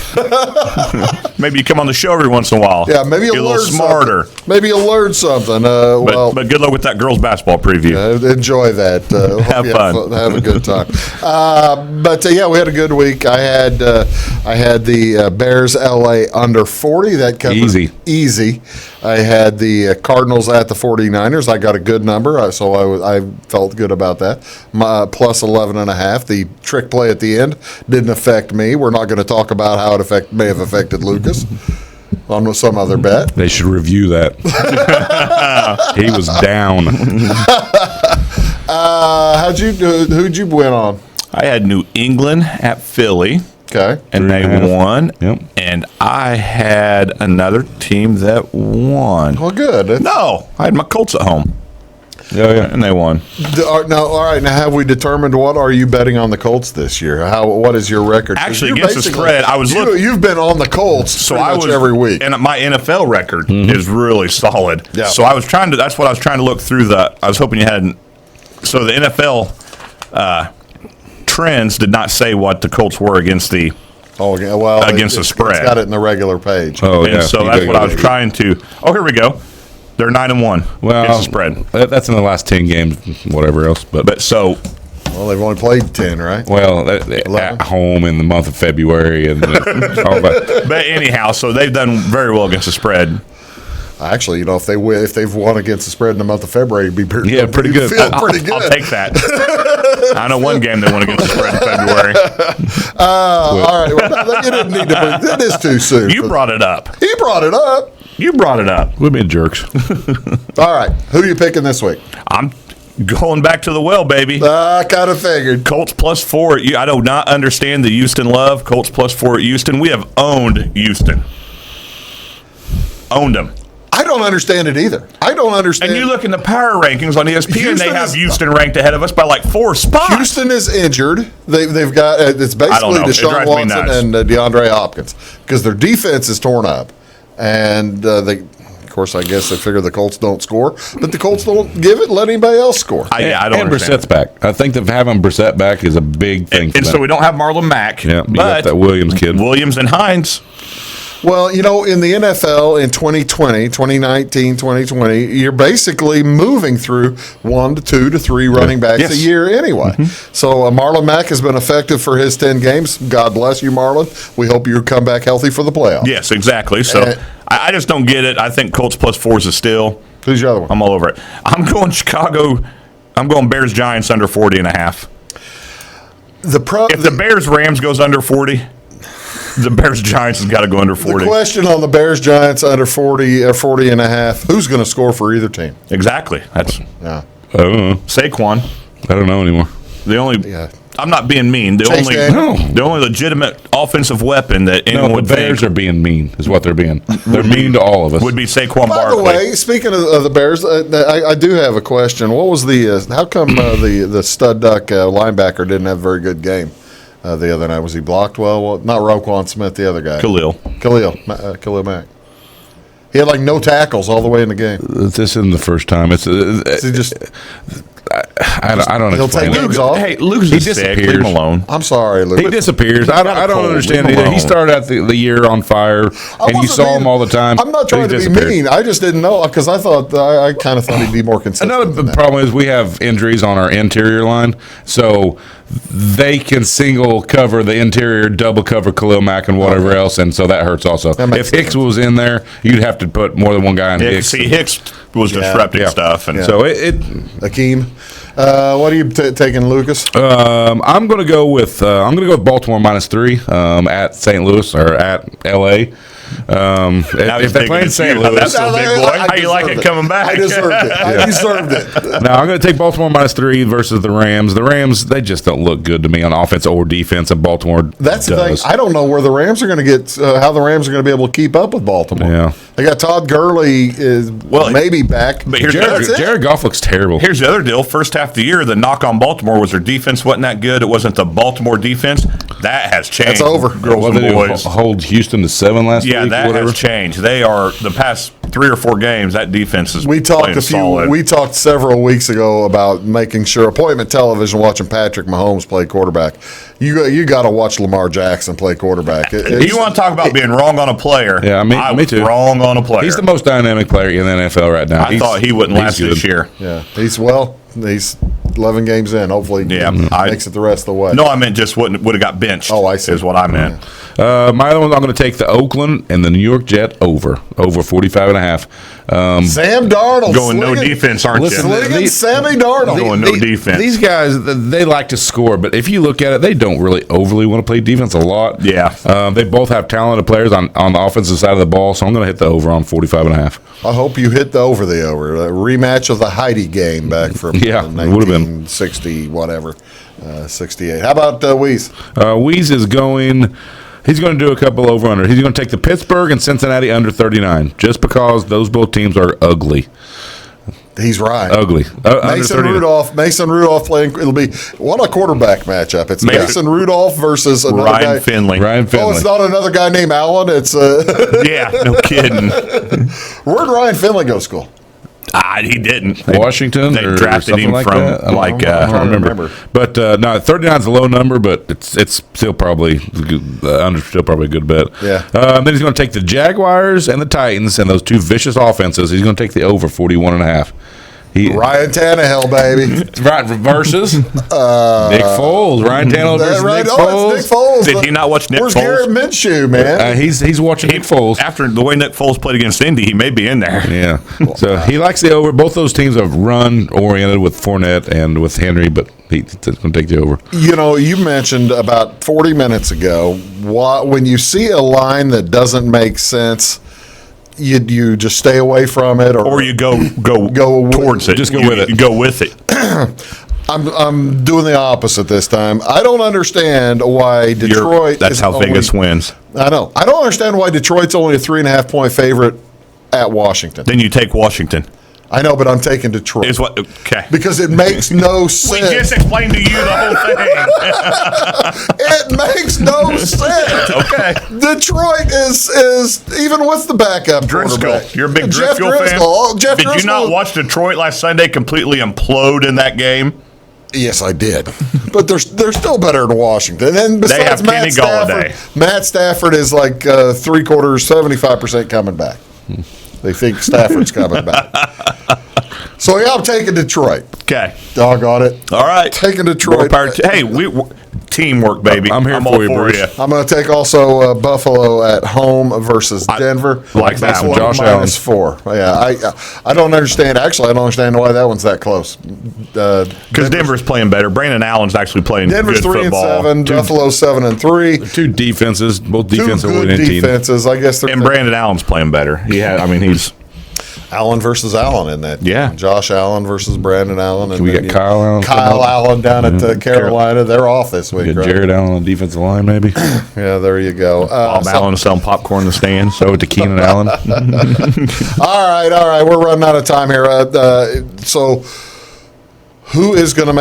Maybe you come on the show every once in a while. Yeah, maybe you'll Get a learn little smarter. something. Maybe you'll learn something. But good luck with that girls' basketball preview. Enjoy that. Have fun. Have a good time. Yeah, we had a good week. I had the Bears LA under 40. That covered easy. I had the Cardinals at the 49ers. I got a good number, so I felt good about that. Plus 11.5. The trick play at the end didn't affect me. We're not going to talk about how it may have affected Lucas on some other bet. They should review that. He was down. Who'd you win on? I had New England at Philly. Okay. And they won. Yep. And I had another team that won. Well, good. No, I had my Colts at home. Yeah. And they won. All right. Now, have we determined what are you betting on the Colts this year? What is your record? Actually, against the spread, I was looking. You've been on the Colts So pretty I much was every week. and my NFL record is really solid. Yeah. So I was trying to. That's what I was trying to look through. I was hoping you hadn't. So the NFL trends did not say what the Colts were against the. Against the spread. It's got it in the regular page. Oh, And yeah. so that's what I was trying to. Oh, here we go. They're 9-1 Well, against the spread. That's in the last 10 games, whatever else. But so Well, they've only played 10, right? Well, at home in the month of February and all that. But anyhow, so they've done very well against the spread. Actually, if they've won against the spread in the month of February, it'd be pretty good. Pretty good. I'll take that. I know one game they won against the spread in February. All right. Well, you didn't need to bring it is too soon. You brought it up. He brought it up. You brought it up. We've been jerks. All right. Who are you picking this week? I'm going back to the well, baby. I kind of figured. Colts +4. I do not understand the Houston love. Colts +4 at Houston. We have owned Houston. Owned them. I don't understand it either. I don't understand. And you look in the power rankings on ESPN, Houston they have Houston ranked ahead of us by like 4 spots. Houston is injured. They've got it's basically Deshaun Watson and DeAndre Hopkins because their defense is torn up, and of course, I guess they figure the Colts don't score, but the Colts don't let anybody else score. I don't and understand. Brissett's back. I think that having Brissett back is a big thing. And so we don't have Marlon Mack. Yeah, you got but that Williams kid. Williams and Hines. Well, in the NFL in 2020, 2019, 2020, you're basically moving through 1 to 2 to 3 running backs a year anyway. So Marlon Mack has been effective for his 10 games. God bless you, Marlon. We hope you come back healthy for the playoffs. Yes, exactly. So I just don't get it. I think Colts +4 is a steal. Who's your other one? I'm all over it. I'm going Chicago. I'm going Bears Giants under 40.5. If the Bears Rams goes under 40, the Bears Giants has got to go under 40. The question on the Bears Giants under 40 or 40.5, who's going to score for either team? Exactly. That's Yeah. I don't know. Saquon. I don't know anymore. The only I'm not being mean. The only legitimate offensive weapon that anyone would the Bears think are being mean is what they're being. They're mean to all of us. would be Saquon By Barkley. the way, speaking of the Bears, I do have a question. What was how come the stud duck linebacker didn't have a very good game the other night? Was he blocked well? Not Roquan Smith, the other guy. Khalil Mack. He had like no tackles all the way in the game. This isn't the first time. It's He just I don't he'll explain take it. Luke's off. Hey, Luke's He sick. Leave disappears. him alone. I'm sorry, Luke. He disappears. I don't cold. understand Leave it. him He alone. started out the year on fire, and you wasn't saw him being- all the time. I'm not trying He to be disappeared. mean. I just didn't know because I thought I kind of thought he'd be more consistent. Another than that. problem is we have injuries on our interior line, so they can single cover the interior, double cover Khalil Mack and whatever else, and so that hurts also. That makes If Hicks was in there, you'd have to put more than one guy on Yeah, Hicks. see, Hicks was disrupting stuff, and So it Akeem, what are you taking, Lucas? I'm going to go with Baltimore -3 at St. Louis or at LA. If they're playing St. Louis, that's so big boy. How you like it coming back? I deserved it. I deserved it. now I'm going to take Baltimore -3 versus the Rams. The Rams, they just don't look good to me on offense or defense, and Baltimore That's the does. thing. I don't know where the Rams are going to get. How the Rams are going to be able to keep up with Baltimore. Yeah. They got Todd Gurley is maybe back. But here's Jared Goff looks terrible. Here's the other deal. First half of the year, the knock on Baltimore was their defense wasn't that good. It wasn't the Baltimore defense. That has changed. That's over. Girls What and did they boys. hold Houston to 7 last week? Yeah, that has changed. They are the past 3 or 4 games. That defense is solid. We talked several weeks ago about making sure appointment television watching Patrick Mahomes play quarterback. You got to watch Lamar Jackson play quarterback. You want to talk about being wrong on a player? Yeah, me too. Wrong on a player. He's the most dynamic player in the NFL right now. I thought he wouldn't last this year. Yeah, he's 11 games in. Hopefully, he makes it the rest of the way. No, I meant just would have got benched. Oh, I see. Is what I meant. My other one, I'm going to take the Oakland and the New York Jet over 45.5. Sam Darnold going no defense, aren't you? Slinging Sammy Darnold. Going no defense. These guys, they like to score, but if you look at it, they don't really overly want to play defense a lot. Yeah. They both have talented players on the offensive side of the ball, so I'm going to hit the over on 45.5. I hope you hit the over. A rematch of the Heidi game back from would have been 1960, whatever, 68. How about Weeze? Weeze is going. He's going to do a couple over-under. He's going to take the Pittsburgh and Cincinnati under 39, just because those both teams are ugly. He's right. Ugly. Mason Rudolph playing. It'll be what a quarterback matchup. It's Mason Rudolph versus another Ryan guy. Finley. Oh, it's not another guy named Allen. It's yeah, no kidding. Where'd Ryan Finley go to school? He didn't. Washington. They drafted him like from that? I don't remember. But no, 39 is a low number, but it's still probably under. Still probably a good bet. Yeah. Then he's going to take the Jaguars and the Titans and those two vicious offenses. He's going to take the over 41.5. Ryan Tannehill, baby. Right, versus Nick Foles. Ryan Tannehill versus Nick Foles. Nick Foles. Did he not watch Nick Where's Foles? Garrett Minshew, man? He's watching Nick Foles. After the way Nick Foles played against Indy, he may be in there. Yeah. So he likes the over. Both those teams have run-oriented with Fournette and with Henry, but he's going to take the over. You mentioned about 40 minutes ago, when you see a line that doesn't make sense, you just stay away from it, or you go towards it. Just go with it. You go with it. I'm doing the opposite this time. I don't understand why Detroit. That's how Vegas wins. I know. I don't understand why Detroit's only a 3.5-point favorite at Washington. Then you take Washington. I know, but I'm taking Detroit. Okay. Because it makes no sense. We just explained to you the whole thing. It makes no sense. Okay. Detroit is even with the backup Driscoll. quarterback. You're a big Jeff Driscoll fan? Jeff Did Driscoll. you not watch Detroit last Sunday completely implode in that game? Yes, I did. But they're still better than Washington. And They have Kenny Golladay. Matt Stafford is like 75% coming back. They think Stafford's coming back. So, yeah, I'm taking Detroit. Okay. Doggone it. All right. Taking Detroit. Hey, teamwork, baby. I'm here for you, Bruce. I'm going to take also Buffalo at home versus Denver. Like that one. Josh Allen. -4. Yeah, I don't understand. Actually, I don't understand why that one's that close. Because Denver's playing better. Brandon Allen's actually playing Denver's good football. 3-7. Buffalo's 7-3. Two defenses, both Two defensive good oriented teams. defenses. I guess they're And Brandon Allen's playing better. He's Allen versus Allen in that. Yeah. Josh Allen versus Brandon Allen. And We got Kyle Allen. Kyle Allen down at Carolina. They're off this week, Get right? Jared Allen on the defensive line, maybe. Yeah, there you go. Bob Allen selling popcorn in the stands. So to Keenan Allen. All right. We're running out of time here. So who is going to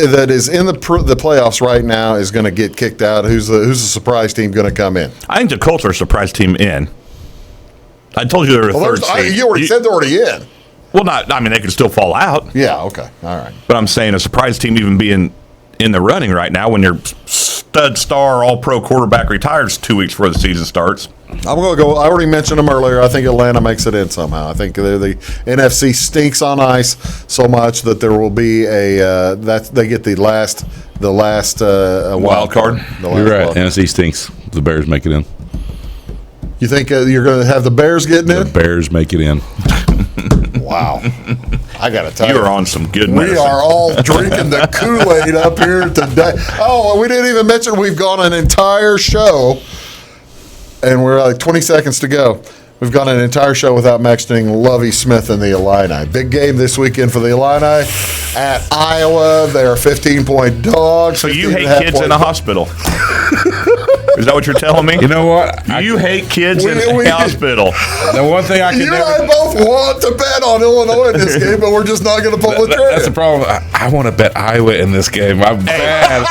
that is in the playoffs right now is going to get kicked out? Who's the surprise team going to come in? I think the Colts are a surprise team in. I told you they were a third seed. You already said they're already in. Well, they could still fall out. Yeah, okay. All right. But I'm saying a surprise team even being in the running right now when your stud star all-pro quarterback retires 2 weeks before the season starts. I'm going to go. I already mentioned them earlier. I think Atlanta makes it in somehow. I think the NFC stinks on ice so much that there will be they get the last wild card. You're right. NFC stinks. The Bears make it in. You think you're going to have the Bears getting in? The Bears make it in. Wow. I got to tell you. You're on some good medicine. We are all drinking the Kool-Aid up here today. Oh, we didn't even mention we've gone an entire show, and we're like 20 seconds to go. We've gone an entire show without mentioning Lovie Smith and the Illini. Big game this weekend for the Illini at Iowa. They're 15-point dogs. So you hate kids in the hospital. Is that what you're telling me? You know what? You hate kids in We- the hospital. The one thing I can You and never. I both want to bet on Illinois in this game, but we're just not going to pull the trigger. That's the problem. I want to bet Iowa in this game. I'm bad.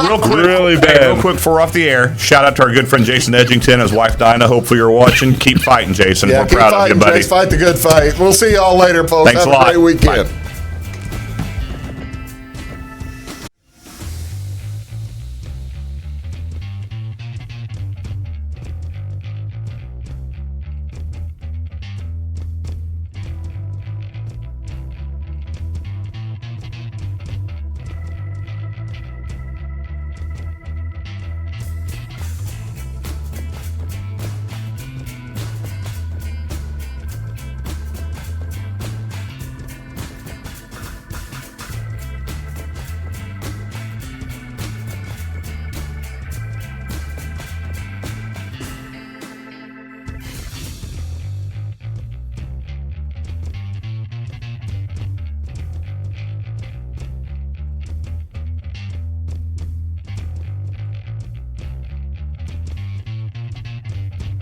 Real quick, Really hey, bad. real quick before we're off the air, shout out to our good friend Jason Edgington and his wife Dinah. Hopefully you're watching. Keep fighting, Jason. Yeah, We're keep proud of fighting, you, buddy. Jace. Fight the good fight. We'll see y'all later, folks. Thanks Have a lot. great weekend. Bye.